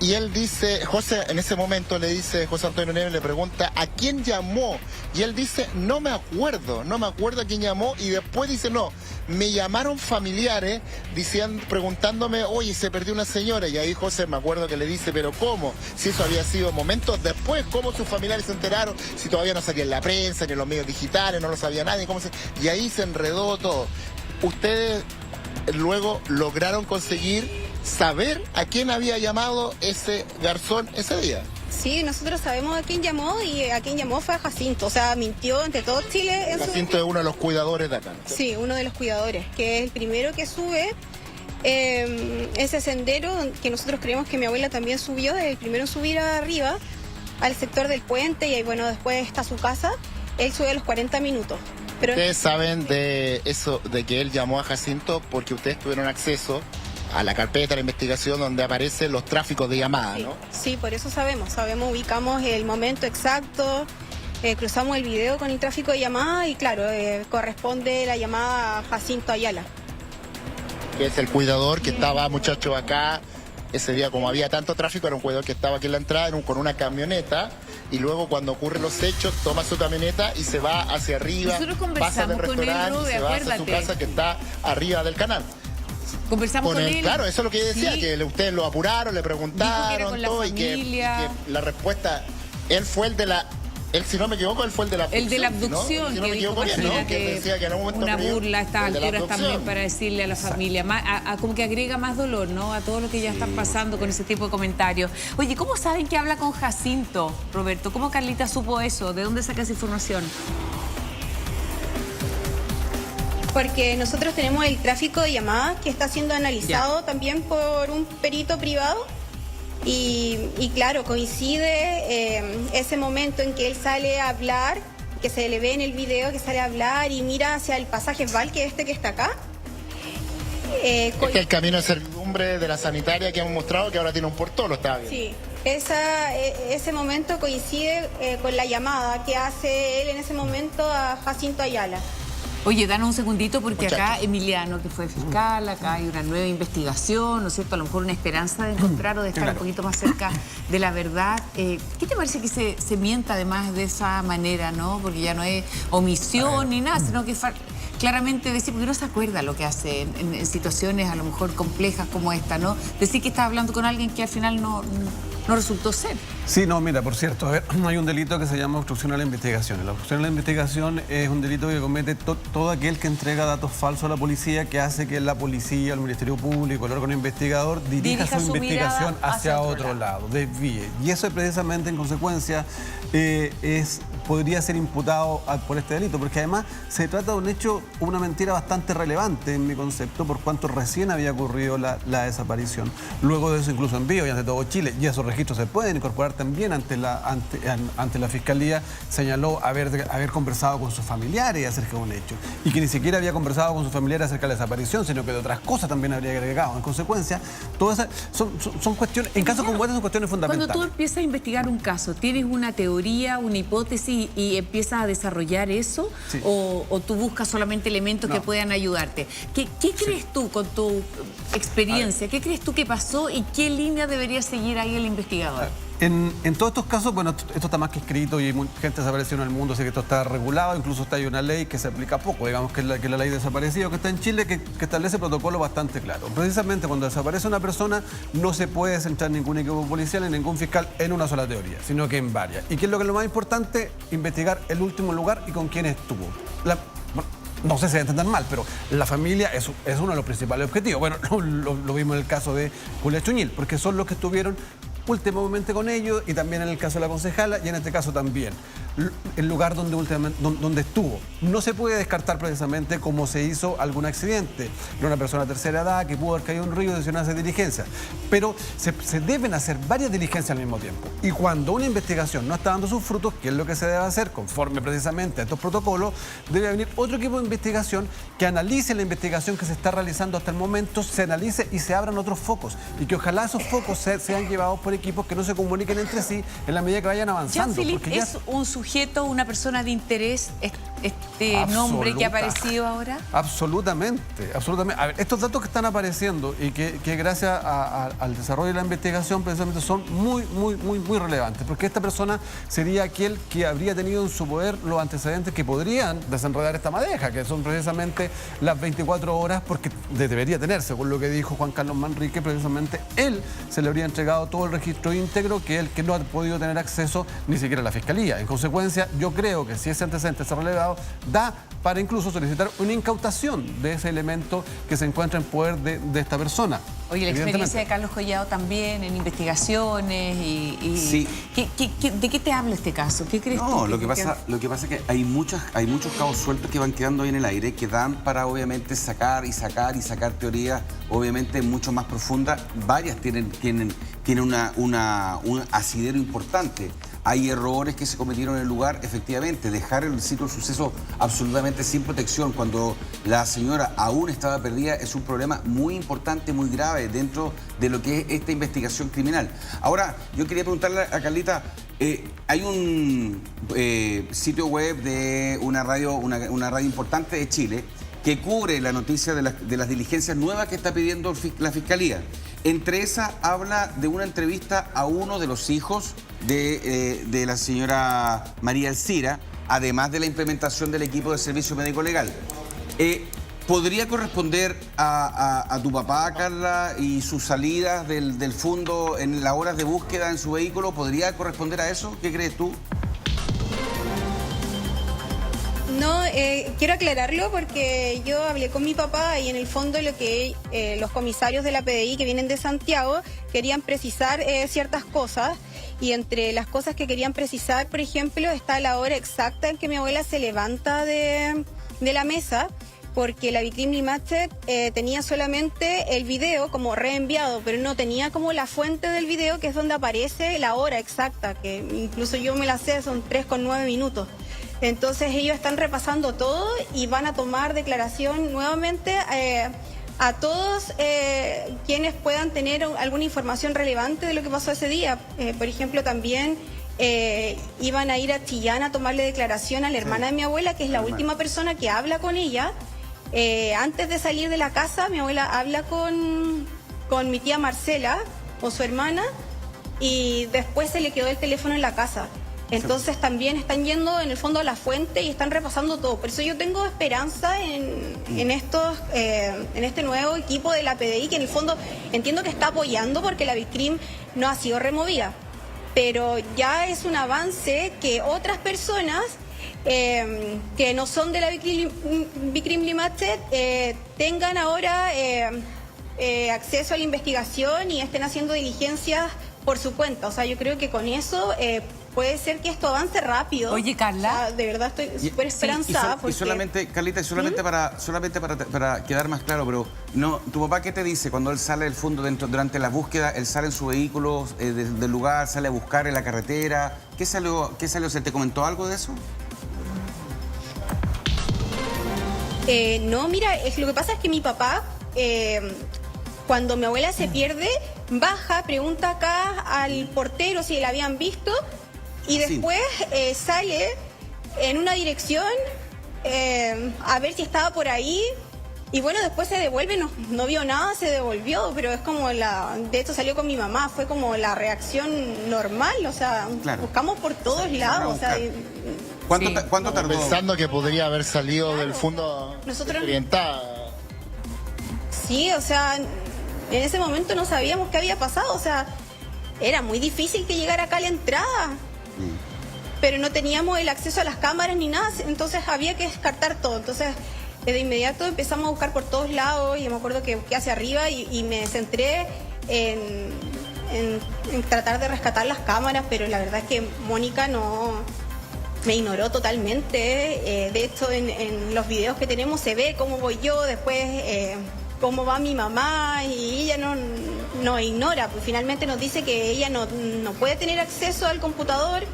Y él dice, José, en ese momento le dice, José Antonio Nieves le pregunta, ¿a quién llamó? Y él dice, no me acuerdo a quién llamó. Y después dice, no, me llamaron familiares preguntándome, oye, se perdió una señora. Y ahí José me acuerdo que le dice, pero ¿cómo? Si eso había sido momentos después, ¿cómo sus familiares se enteraron? Si todavía no salía en la prensa, ni en los medios digitales, no lo sabía nadie. Y ahí se enredó todo. Ustedes luego lograron conseguir saber a quién había llamado ese garzón ese día. Sí, nosotros sabemos a quién llamó y a quién llamó fue a Jacinto. O sea, mintió ante todo Chile. Jacinto es uno de los cuidadores de acá, ¿no? Sí, uno de los cuidadores, que es el primero que sube ese sendero que nosotros creemos que mi abuela también subió, es el primero en subir arriba al sector del puente y ahí, bueno, después está su casa. Él sube a los 40 minutos. Pero ustedes saben de eso, de que él llamó a Jacinto porque ustedes tuvieron acceso a la carpeta, a la investigación donde aparecen los tráficos de llamadas, sí, ¿no? Sí, por eso sabemos, ubicamos el momento exacto, cruzamos el video con el tráfico de llamadas y claro, corresponde la llamada a Jacinto Ayala. Que es el cuidador que estaba, muchachos, acá. Ese día, como había tanto tráfico, era un cuidador que estaba aquí en la entrada con una camioneta y luego cuando ocurren los hechos toma su camioneta y se va hacia arriba, pasa del restaurante y se va hacia su casa que está arriba del canal. Conversamos con él. Claro, eso es lo que yo decía, sí, que ustedes lo apuraron, le preguntaron todo y que la respuesta, él fue el de la... Él, si no me equivoco, él fue el de la abducción. El de la abducción, ¿no? Si no me equivoco bien, ¿no? Que decía que en un momento una creyó, burla a estas el de la alturas abducción. también para decirle a la familia, como que agrega más dolor, ¿no? A todo lo que ya están pasando con ese tipo de comentarios. Oye, ¿cómo saben que habla con Jacinto, Roberto? ¿Cómo Carlita supo eso? ¿De dónde saca esa información? Porque nosotros tenemos el tráfico de llamadas que está siendo analizado también por un perito privado. Y claro, coincide ese momento en que él sale a hablar, que se le ve en el video que sale a hablar y mira hacia el pasaje Val, que es este que está acá. Es que el camino de servidumbre de la sanitaria que hemos mostrado, que ahora tiene un portón, está bien. Sí, ese momento coincide con la llamada que hace él en ese momento a Jacinto Ayala. Oye, danos un segundito porque Muchacho. acá Emiliano, que fue fiscal, acá hay una nueva investigación, ¿no es cierto? A lo mejor una esperanza de encontrar o de estar un poquito más cerca de la verdad. ¿Qué te parece que se mienta además de esa manera, no? Porque ya no es omisión ni nada, sino que claramente decir, porque no se acuerda lo que hace en situaciones a lo mejor complejas como esta, ¿no? Decir que está hablando con alguien que al final no resultó ser. Sí, no, mira, por cierto, a ver, hay un delito que se llama obstrucción a la investigación. La obstrucción a la investigación es un delito que comete todo aquel que entrega datos falsos a la policía, que hace que la policía, el Ministerio Público, el órgano investigador dirija su investigación hacia otro lado, desvíe. Y eso es precisamente, en consecuencia, podría ser imputado por este delito, porque además se trata de un hecho, una mentira bastante relevante en mi concepto, por cuanto recién había ocurrido la desaparición. Luego de eso, incluso en vivo y ante todo Chile, y esos registros se pueden incorporar también ante la Fiscalía, señaló haber conversado con sus familiares acerca de un hecho, y que ni siquiera había conversado con sus familiares acerca de la desaparición, sino que de otras cosas también habría agregado. En consecuencia, todas esas son cuestiones, en casos como este son cuestiones fundamentales. Cuando tú empiezas a investigar un caso, ¿tienes una teoría, una hipótesis y empiezas a desarrollar eso? Sí. ¿O tú buscas solamente elementos que puedan ayudarte? ¿Qué crees tú con tu experiencia? ¿Qué crees tú que pasó y qué línea debería seguir ahí el investigador? En todos estos casos, bueno, esto está más que escrito y hay gente desapareció en el mundo, así que esto está regulado, incluso hay una ley que se aplica poco, digamos que es la ley de desaparecido que está en Chile, que establece protocolos bastante claros. Precisamente cuando desaparece una persona no se puede centrar ningún equipo policial ni ningún fiscal en una sola teoría, sino que en varias. ¿Y qué es lo que es lo más importante? Investigar el último lugar y con quién estuvo. No sé si se va a entender mal, pero la familia es uno de los principales objetivos. Bueno, lo vimos en el caso de Julia Chuñil, porque son los que estuvieron últimamente con ellos, y también en el caso de la concejala, y en este caso también el lugar donde estuvo. No se puede descartar precisamente como se hizo algún accidente de una persona de tercera edad que pudo haber caído en un río y decidió hacer diligencias, pero se deben hacer varias diligencias al mismo tiempo, y cuando una investigación no está dando sus frutos, que es lo que se debe hacer conforme precisamente a estos protocolos, debe venir otro equipo de investigación que analice la investigación que se está realizando hasta el momento, se analice y se abran otros focos, y que ojalá esos focos sean llevados por equipos que no se comuniquen entre sí en la medida que vayan avanzando. Jean-Philippe es un sujeto, una persona de interés este nombre que ha aparecido ahora? Absolutamente, absolutamente. A ver, estos datos que están apareciendo y que gracias al desarrollo de la investigación precisamente son muy relevantes, porque esta persona sería aquel que habría tenido en su poder los antecedentes que podrían desenredar esta madeja, que son precisamente las 24 horas, porque debería tener, según lo que dijo Juan Carlos Manrique, precisamente él se le habría entregado todo el registro íntegro, que él que no ha podido tener acceso ni siquiera a la Fiscalía. En consecuencia, yo creo que si ese antecedente se ha relevado, da para incluso solicitar una incautación de ese elemento que se encuentra en poder de esta persona. Oye, la experiencia de Carlos Collado también en investigaciones y Sí. ¿De qué te habla este caso? ¿Qué crees tú? No, lo que pasa es que hay muchos cabos sueltos que van quedando ahí en el aire, que dan para obviamente sacar teorías obviamente mucho más profundas. Varias tienen un asidero importante. Hay errores que se cometieron en el lugar, efectivamente. Dejar el sitio del suceso absolutamente sin protección cuando la señora aún estaba perdida es un problema muy importante, muy grave dentro de lo que es esta investigación criminal. Ahora, yo quería preguntarle a Carlita, hay un sitio web de una radio importante de Chile que cubre la noticia de las diligencias nuevas que está pidiendo la Fiscalía. Entre esas habla de una entrevista a uno de los hijos de la señora María Elcira, además de la implementación del equipo de servicio médico legal. ¿Podría corresponder a tu papá, Carla, y sus salidas del fondo en las horas de búsqueda en su vehículo? ¿Podría corresponder a eso? ¿Qué crees tú? No, quiero aclararlo porque yo hablé con mi papá y en el fondo lo que los comisarios de la PDI que vienen de Santiago querían precisar ciertas cosas, y entre las cosas que querían precisar, por ejemplo, está la hora exacta en que mi abuela se levanta de la mesa, porque la Vicrim Limited tenía solamente el video como reenviado, pero no tenía como la fuente del video, que es donde aparece la hora exacta, que incluso yo me la sé, son 3,9 minutos. Entonces ellos están repasando todo y van a tomar declaración nuevamente a todos quienes puedan tener alguna información relevante de lo que pasó ese día. Por ejemplo, también iban a ir a Chillán a tomarle declaración a la hermana de mi abuela, que es la última persona que habla con ella. Antes de salir de la casa, mi abuela habla con mi tía Marcela, con su hermana, y después se le quedó el teléfono en la casa. Entonces también están yendo en el fondo a la fuente y están repasando todo. Por eso yo tengo esperanza en este nuevo equipo de la PDI, que en el fondo entiendo que está apoyando porque la Vicrim no ha sido removida. Pero ya es un avance que otras personas que no son de la Vicrim Limited tengan ahora acceso a la investigación y estén haciendo diligencias por su cuenta. O sea, yo creo que con eso puede ser que esto avance rápido. Oye, Carla. O sea, de verdad estoy súper esperanzada. Y solamente, Carlita, solamente para quedar más claro, pero no, ¿tu papá qué te dice cuando él sale del fondo durante la búsqueda? Él sale en su vehículo del lugar, sale a buscar en la carretera. ¿Qué salió? ¿Se te comentó algo de eso? No, mira, lo que pasa es que mi papá, cuando mi abuela se pierde, baja, pregunta acá al portero si la habían visto, y después sale en una dirección a ver si estaba por ahí, y bueno, después se devuelve, no vio nada, se devolvió, pero es como de esto salió con mi mamá, fue como la reacción normal, o sea, claro, buscamos por todos lados, o sea... ¿Cuánto tardó? Pensando que podría haber salido del fondo orientada. Sí, o sea, en ese momento no sabíamos qué había pasado, o sea, era muy difícil que llegara acá a la entrada. Pero no teníamos el acceso a las cámaras ni nada, entonces había que descartar todo. Entonces, de inmediato empezamos a buscar por todos lados, y me acuerdo que busqué hacia arriba y me centré en tratar de rescatar las cámaras, pero la verdad es que Mónica me ignoró totalmente. De hecho, en los videos que tenemos se ve cómo voy yo, después cómo va mi mamá, y ella no ignora, pues finalmente nos dice que ella no puede tener acceso al computador,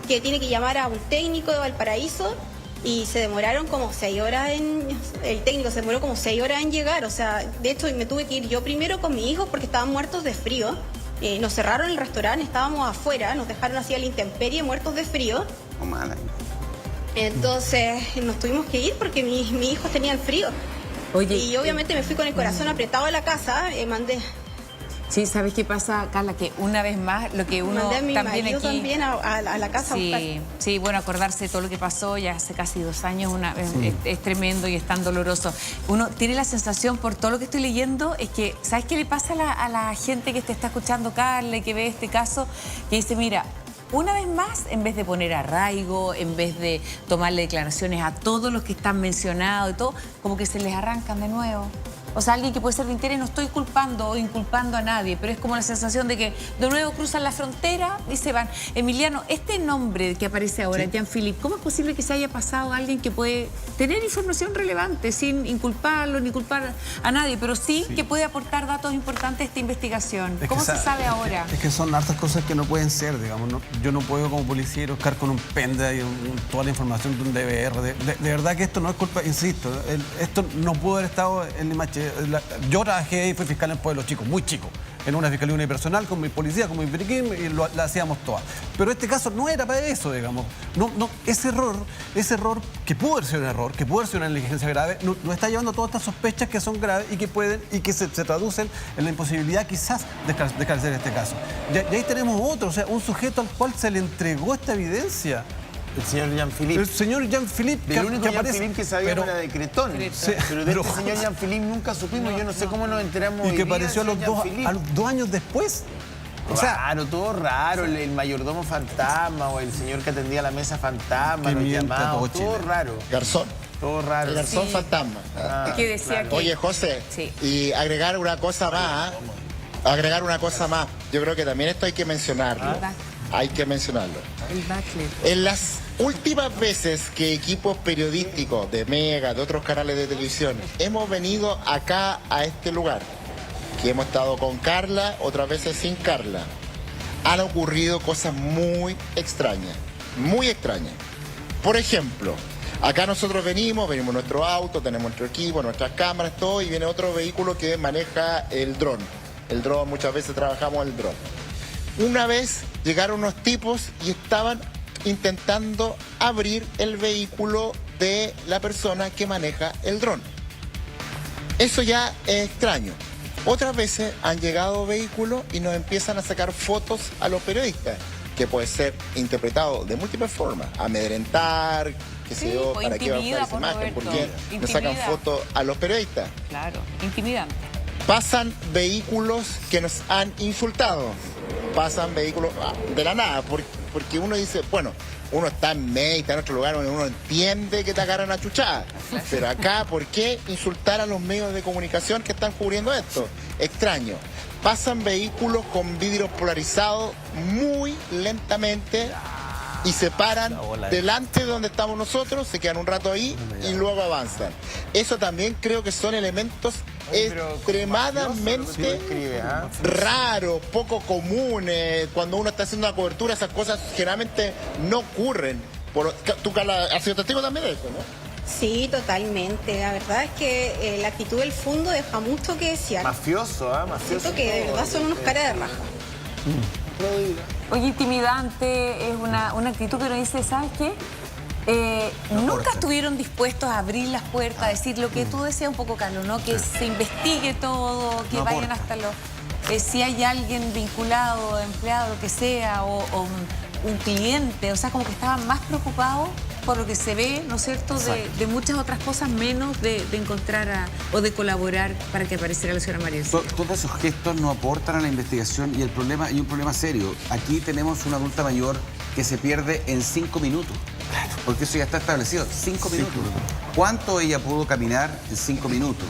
que tiene que llamar a un técnico de Valparaíso, y se demoraron como 6 horas el técnico se demoró como 6 horas en llegar. O sea, de hecho me tuve que ir yo primero con mi hijo porque estaban muertos de frío. Nos cerraron el restaurante, estábamos afuera, nos dejaron así a la intemperie, muertos de frío. Entonces nos tuvimos que ir porque mis hijos tenían frío. Oye, Y obviamente me fui con el corazón apretado a la casa, mandé sí, ¿sabes qué pasa, Carla? Que una vez más, lo que uno a mi también marido aquí... también a la casa a buscar. Sí, bueno, acordarse de todo lo que pasó ya hace casi 2 años es tremendo y es tan doloroso. Uno tiene la sensación, por todo lo que estoy leyendo, es que, ¿sabes qué le pasa a la gente que te está escuchando, Carla, y que ve este caso? Que dice, mira, una vez más, en vez de poner arraigo, en vez de tomarle declaraciones a todos los que están mencionados y todo, como que se les arrancan de nuevo. O sea, alguien que puede ser de interés, no estoy culpando o inculpando a nadie, pero es como la sensación de que de nuevo cruzan la frontera y se van. Emiliano, este nombre que aparece ahora, Jean-Philippe, ¿cómo es posible que se haya pasado a alguien que puede tener información relevante sin inculparlo ni culpar a nadie, pero sí que puede aportar datos importantes a esta investigación? ¿Cómo se sabe ahora? Es que son hartas cosas que no pueden ser, digamos. Yo no puedo como policía ir a buscar con un pendrive toda la información de un DVR. De verdad que esto no es culpa, insisto, esto no pudo haber estado en Limache. Yo trabajé ahí, fui fiscal en Pueblo Chico, muy chico, en una fiscalía unipersonal con mi policía, con mi periquín, y la hacíamos todas. Pero este caso no era para eso, digamos. Ese error, que pudo haber sido un error, que pudo haber sido una negligencia grave, nos está llevando a todas estas sospechas que son graves y que se traducen en la imposibilidad quizás de esclarecer este caso. Y ahí tenemos otro, o sea, un sujeto al cual se le entregó esta evidencia. El señor Jean-Philippe. El señor Jean-Philippe. El único Jean-Philippe que sabíamos era de Cretón. Sí. Pero de este señor Jean-Philippe nunca supimos. Yo no sé cómo nos enteramos. Y que apareció a los 2 años después. O sea, raro, todo raro. El mayordomo fantasma o el señor que atendía la mesa fantasma, Que los mienta llamados, todo todo Chile. raro. Garzón. Todo raro. El garzón fantasma. Que decía que... Oye, José, Sí. y agregar una cosa más. Agregar una cosa más. Yo creo que también esto hay que mencionarlo. Hay que mencionarlo. El backlet. En las últimas veces que equipos periodísticos de Mega, de otros canales de televisión, hemos venido acá a este lugar, que hemos estado con Carla, otras veces sin Carla, han ocurrido cosas muy extrañas, muy extrañas. Por ejemplo, acá nosotros venimos en nuestro auto, tenemos nuestro equipo, nuestras cámaras, todo, y viene otro vehículo que maneja el dron. El dron, muchas veces trabajamos el dron. Una vez llegaron unos tipos y estaban intentando abrir el vehículo de la persona que maneja el dron. Eso ya es extraño. Otras veces han llegado vehículos y nos empiezan a sacar fotos a los periodistas, que puede ser interpretado de múltiples formas. Amedrentar, qué sé yo, para qué va a usar esa imagen, por qué nos sacan fotos a los periodistas. Claro, intimidante. Pasan vehículos que nos han insultado. Pasan vehículos de la nada, porque uno dice, bueno, uno está en May, está en otro lugar donde uno entiende que te agarran a chuchada. Pero acá, ¿por qué insultar a los medios de comunicación que están cubriendo esto? Extraño. Pasan vehículos con vidrios polarizados muy lentamente y se paran delante de donde estamos nosotros, se quedan un rato ahí y luego avanzan. Eso también creo que son elementos extremadamente raros, poco comunes. Cuando uno está haciendo una cobertura, esas cosas generalmente no ocurren. Tú, Carla, has sido testigo también de eso, ¿no? Sí, totalmente. La verdad es que la actitud del fondo deja mucho que desear. Mafioso, mafioso. Siento que de verdad son unos caras de raja. Oye, intimidante, es una actitud que uno dice, ¿sabes qué? Nunca estuvieron dispuestos a abrir las puertas, a decir lo que tú deseas un poco, Carlos, ¿no? Que se investigue todo, que vayan hasta los... si hay alguien vinculado, empleado, lo que sea, o un cliente, o sea, como que estaban más preocupados por lo que se ve, ¿no es cierto?, de muchas otras cosas, menos de encontrar o de colaborar para que apareciera la señora María Elcira. Todos esos gestos no aportan a la investigación y un problema serio. Aquí tenemos una adulta mayor que se pierde en 5 minutos. Porque eso ya está establecido, 5 minutos. ¿Cuánto ella pudo caminar en 5 minutos?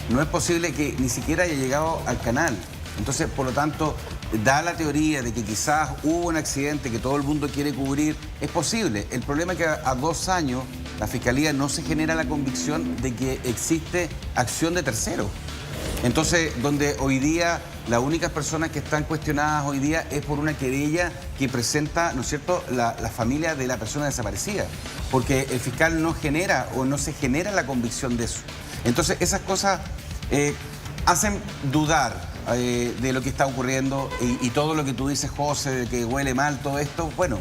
No es posible que ni siquiera haya llegado al canal. Entonces, por lo tanto, da la teoría de que quizás hubo un accidente que todo el mundo quiere cubrir. Es posible. El problema es que a 2 años la Fiscalía no se genera la convicción de que existe acción de terceros. Entonces, donde hoy día las únicas personas que están cuestionadas hoy día es por una querella que presenta, ¿no es cierto?, la familia de la persona desaparecida. Porque el fiscal no genera o no se genera la convicción de eso. Entonces, esas cosas hacen dudar de lo que está ocurriendo y todo lo que tú dices, José, de que huele mal todo esto, bueno,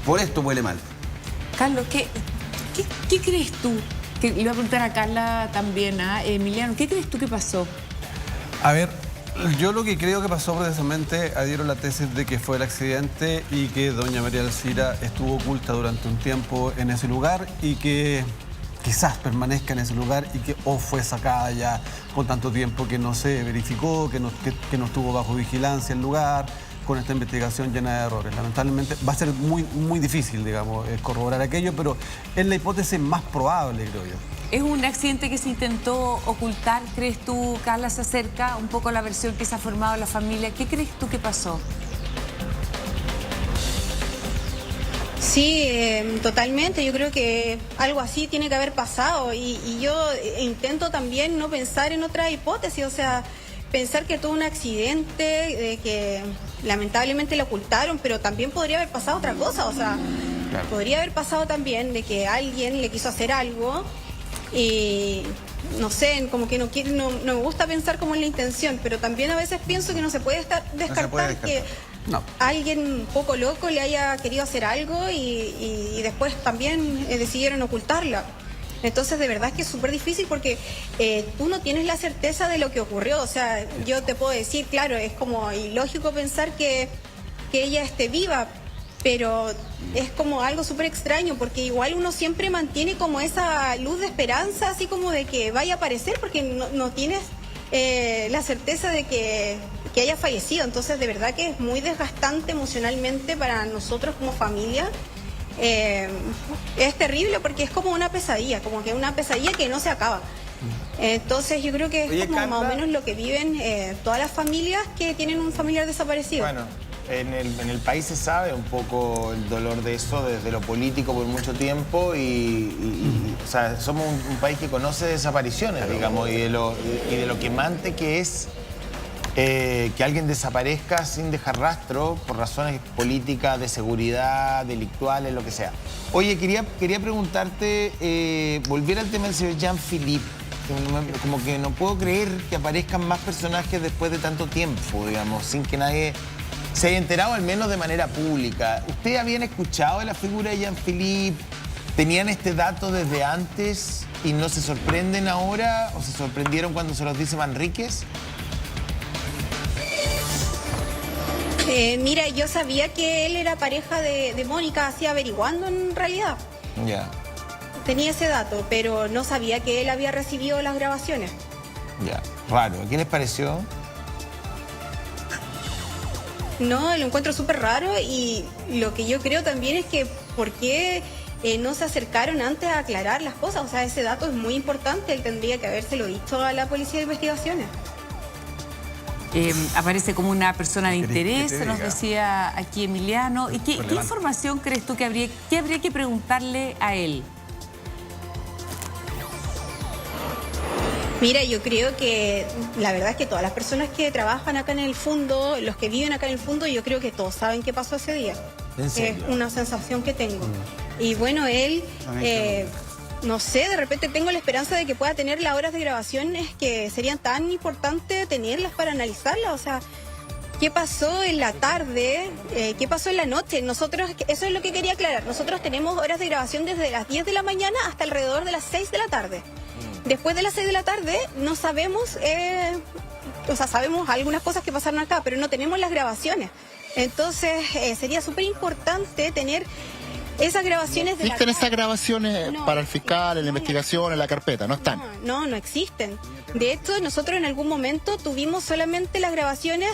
por esto huele mal. Carlos, ¿Qué crees tú? Que le voy a preguntar a Carla también, a Emiliano, ¿qué crees tú que pasó? A ver, yo lo que creo que pasó precisamente, adhiero a la tesis de que fue el accidente y que doña María Elcira estuvo oculta durante un tiempo en ese lugar y que quizás permanezca en ese lugar y que o fue sacada ya con tanto tiempo que no se verificó, que no estuvo bajo vigilancia el lugar, con esta investigación llena de errores. Lamentablemente va a ser muy difícil, digamos, corroborar aquello, pero es la hipótesis más probable, creo yo. ¿Es un accidente que se intentó ocultar? ¿Crees tú, Carla, se acerca un poco a la versión que se ha formado en la familia? ¿Qué crees tú que pasó? Sí, totalmente. Yo creo que algo así tiene que haber pasado y yo intento también no pensar en otra hipótesis, o sea, pensar que tuvo un accidente, que lamentablemente lo ocultaron, pero también podría haber pasado otra cosa, o sea, claro, podría haber pasado también de que alguien le quiso hacer algo y no sé, como que no me gusta pensar como en la intención, pero también a veces pienso que no se puede descartar que alguien un poco loco le haya querido hacer algo y después también decidieron ocultarla. Entonces, de verdad es que es súper difícil porque tú no tienes la certeza de lo que ocurrió. O sea, yo te puedo decir, claro, es como ilógico pensar que ella esté viva, pero es como algo súper extraño porque igual uno siempre mantiene como esa luz de esperanza, así como de que vaya a aparecer porque no tienes la certeza de que haya fallecido. Entonces, de verdad que es muy desgastante emocionalmente para nosotros como familia. Es terrible porque es como una pesadilla, como que una pesadilla que no se acaba. Entonces yo creo que es como más o menos lo que viven todas las familias que tienen un familiar desaparecido. Bueno, en el país se sabe un poco el dolor de eso desde lo político por mucho tiempo o sea, somos un país que conoce desapariciones, digamos, y de lo quemante que es que alguien desaparezca sin dejar rastro por razones políticas, de seguridad, delictuales, lo que sea. Oye, quería preguntarte, volver al tema del señor Jean-Philippe, como que no puedo creer que aparezcan más personajes después de tanto tiempo, digamos, sin que nadie se haya enterado, al menos de manera pública. ¿Ustedes habían escuchado de la figura de Jean-Philippe? ¿Tenían este dato desde antes y no se sorprenden ahora o se sorprendieron cuando se los dice Manríquez? Mira, yo sabía que él era pareja de Mónica, así averiguando en realidad. Ya. Tenía ese dato, pero no sabía que él había recibido las grabaciones. Ya, raro. ¿Qué les pareció? No, lo encuentro súper raro y lo que yo creo también es que ¿por qué no se acercaron antes a aclarar las cosas? O sea, ese dato es muy importante, él tendría que habérselo dicho a la Policía de Investigaciones. Aparece como una persona de interés, nos decía aquí Emiliano. ¿Y qué información crees tú que habría que preguntarle a él? Mira, yo creo que la verdad es que todas las personas que trabajan acá en el fondo, los que viven acá en el fondo, yo creo que todos saben qué pasó ese día. ¿En serio? Es una sensación que tengo. Y bueno, él, no sé, de repente tengo la esperanza de que pueda tener las horas de grabaciones que serían tan importantes tenerlas para analizarlas. O sea, ¿qué pasó en la tarde? ¿Qué pasó en la noche? Nosotros, eso es lo que quería aclarar. Nosotros tenemos horas de grabación desde las 10 de la mañana hasta alrededor de las 6 de la tarde. Después de las 6 de la tarde no sabemos, o sea, sabemos algunas cosas que pasaron acá, pero no tenemos las grabaciones. Entonces sería súper importante tener esas grabaciones. ¿Existen esas grabaciones para el fiscal, en la investigación, en la carpeta? ¿No están? No existen. De hecho, nosotros en algún momento tuvimos solamente las grabaciones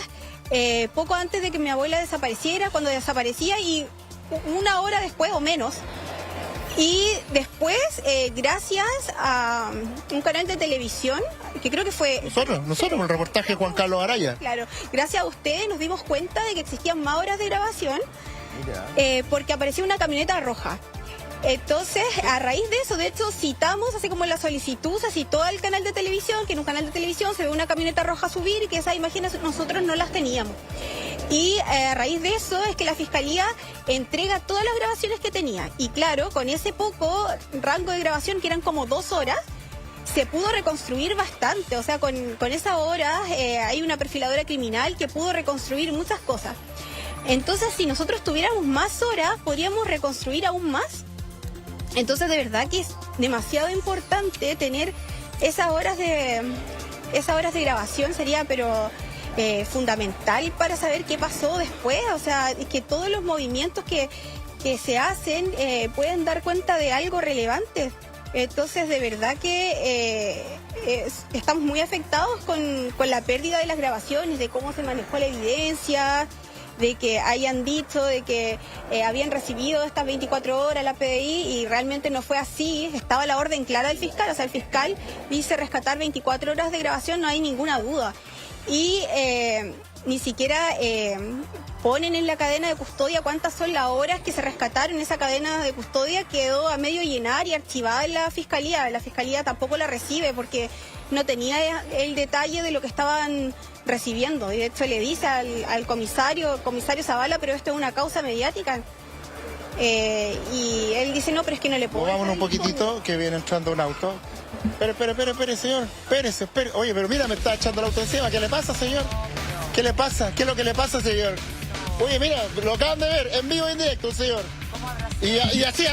poco antes de que mi abuela desapareciera, cuando desaparecía y una hora después o menos. Y después, gracias a un canal de televisión, que creo que fue... Nosotros, con el reportaje de Juan Carlos Araya. Claro, gracias a ustedes nos dimos cuenta de que existían más horas de grabación, porque aparecía una camioneta roja. Entonces, a raíz de eso, de hecho, citamos, así como en la solicitud, se citó al canal de televisión, que en un canal de televisión se ve una camioneta roja subir y que esas imágenes nosotros no las teníamos. Y a raíz de eso es que la Fiscalía entrega todas las grabaciones que tenía. Y claro, con ese poco rango de grabación, que eran como 2 horas, se pudo reconstruir bastante. O sea, con esas horas hay una perfiladora criminal que pudo reconstruir muchas cosas. Entonces, si nosotros tuviéramos más horas, podríamos reconstruir aún más. Entonces, de verdad que es demasiado importante tener esas horas de grabación, sería pero fundamental para saber qué pasó después. O sea, que todos los movimientos que se hacen pueden dar cuenta de algo relevante. Entonces, de verdad que estamos muy afectados con la pérdida de las grabaciones, de cómo se manejó la evidencia, de que hayan dicho de que habían recibido estas 24 horas la PDI y realmente no fue así. Estaba la orden clara del fiscal, o sea, el fiscal dice rescatar 24 horas de grabación, no hay ninguna duda. Y ni siquiera ponen en la cadena de custodia cuántas son las horas que se rescataron. Esa cadena de custodia quedó a medio llenar y archivada en la fiscalía. La fiscalía tampoco la recibe porque no tenía el detalle de lo que estaban recibiendo. Y de hecho le dice al comisario Zavala, pero esto es una causa mediática. Y él dice, no, pero es que no le puedo. Vámonos un poquitito, que viene entrando un auto. Espere, señor. Espérese. Oye, pero mira, me está echando el auto encima. ¿Qué le pasa, señor? ¿Qué le pasa? ¿Qué es lo que le pasa, señor? Oye, mira, lo acaban de ver en vivo y en directo, señor. Y así.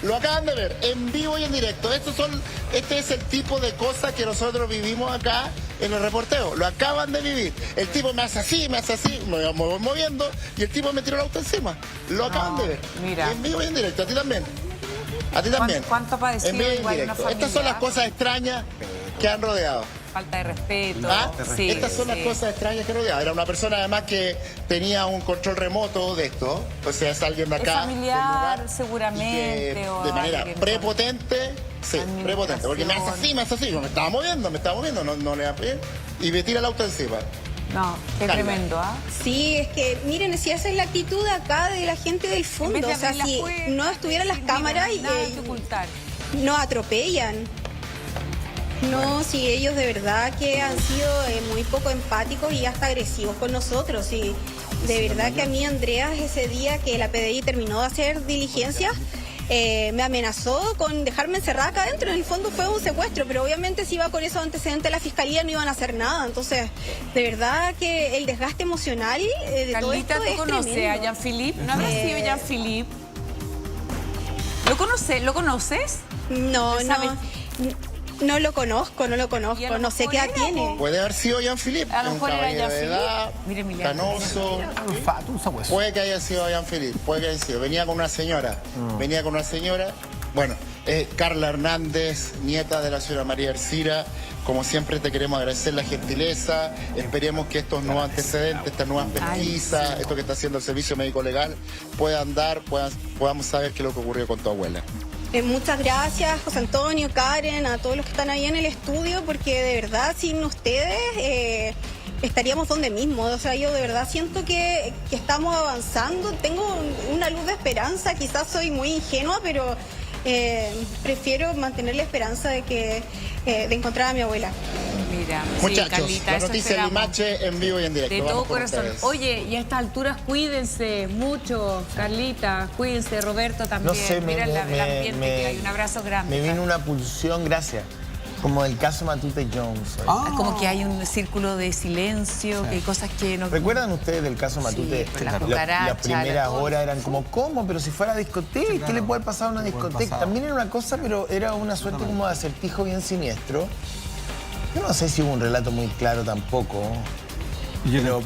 Lo acaban de ver en vivo y en directo. Este es el tipo de cosas que nosotros vivimos acá en el reporteo. Lo acaban de vivir. El tipo me hace así, me voy moviendo y el tipo me tiró el auto encima. Lo acaban de ver. Mira. En vivo y en directo. A ti también. ¿Cuánto ha padecido En vivo y en igual una directo. familia? Estas son las cosas extrañas que han rodeado. Falta de respeto. Sí, estas son las cosas extrañas que rodeaba. Era una persona además que tenía un control remoto de esto. O sea, es alguien de acá. Es familiar, del lugar, seguramente. de manera prepotente. Sí, prepotente. Porque me hace así. Me estaba moviendo, no le apreté. Y me tira el auto encima. No, qué Calma. tremendo, ¿ah? Sí, es que, miren, si esa es la actitud acá de la gente del fondo. O sea, si no estuvieran las cámaras y nos atropellan. No, si ellos de verdad que han sido muy poco empáticos y hasta agresivos con nosotros. Y de verdad que a mí, Andreas, ese día que la PDI terminó de hacer diligencias, me amenazó con dejarme encerrada acá adentro. En el fondo fue un secuestro, pero obviamente si iba con esos antecedentes a la fiscalía no iban a hacer nada. Entonces, de verdad que el desgaste emocional de Carlita, todo esto ¿tú es conoces tremendo. a Jean-Philippe? ¿No habrá sido Jean-Philippe? ¿Lo conoces? No, ¿Sabes? no lo conozco, Y a lo no sé mejor qué edad era, tiene. Puede haber sido Jean-Philippe. A lo mejor era caballero de Jean-Philippe. edad, Mire, Emiliano. canoso. Puede que haya sido Jean-Philippe, puede que haya sido. Venía con una señora. Bueno, Carla Hernández, nieta de la señora María Ercira. Como siempre te queremos agradecer la gentileza. Esperemos que estos nuevos antecedentes, estas nuevas pesquisas, esto que está haciendo el Servicio Médico Legal, podamos saber qué es lo que ocurrió con tu abuela. Muchas gracias, José Antonio, Karen, a todos los que están ahí en el estudio, porque de verdad sin ustedes estaríamos donde mismo. O sea, yo de verdad siento que estamos avanzando. Tengo una luz de esperanza, quizás soy muy ingenua, pero prefiero mantener la esperanza de encontrar a mi abuela. Mira, Muchachos, sí, Carlita, la eso noticia del esperamos. Limache en vivo y en directo. De Vamos todo con corazón. ustedes. Oye, y a estas alturas cuídense mucho, Carlita, cuídense, Roberto también. No sé, Mira el ambiente que hay, un abrazo grande. Me vino una pulsión, gracias, como el caso Matute Jones. Como que hay un círculo de silencio, que hay cosas que no... ¿Recuerdan ustedes del caso Matute? pues las cucarachas, Las primeras todo. horas eran como, ¿cómo? Pero si fuera discoteca, ¿qué le puede pasar a una discoteca? También era una cosa, pero era una suerte como de acertijo bien siniestro. Yo no sé si hubo un relato muy claro tampoco,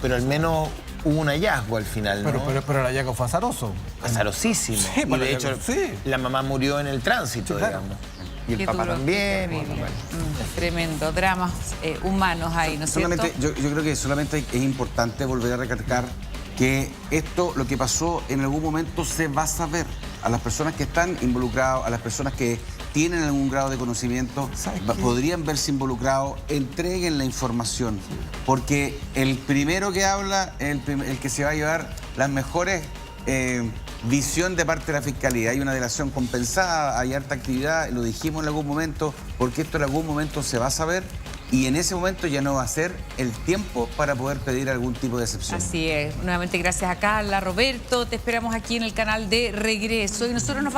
pero al menos hubo un hallazgo al final, ¿no? Pero el hallazgo fue azaroso. Azarosísimo. Sí, Y pero de hecho, sí. la mamá murió en el tránsito, Sí, claro. digamos. Y el Qué papá duro, también. qué terrible. Bueno. Tremendo, dramas humanos ahí, ¿no es cierto? Solamente, yo creo que solamente es importante volver a recalcar que esto, lo que pasó en algún momento se va a saber. A las personas que están involucradas, a las personas que tienen algún grado de conocimiento, podrían verse involucrados, entreguen la información. Porque el primero que habla, el que se va a llevar las mejores visión de parte de la Fiscalía. Hay una delación compensada, hay harta actividad, lo dijimos en algún momento, porque esto en algún momento se va a saber y en ese momento ya no va a ser el tiempo para poder pedir algún tipo de excepción. Así es. Nuevamente gracias a Carla, Roberto, te esperamos aquí en el canal de Regreso y nosotros nos vamos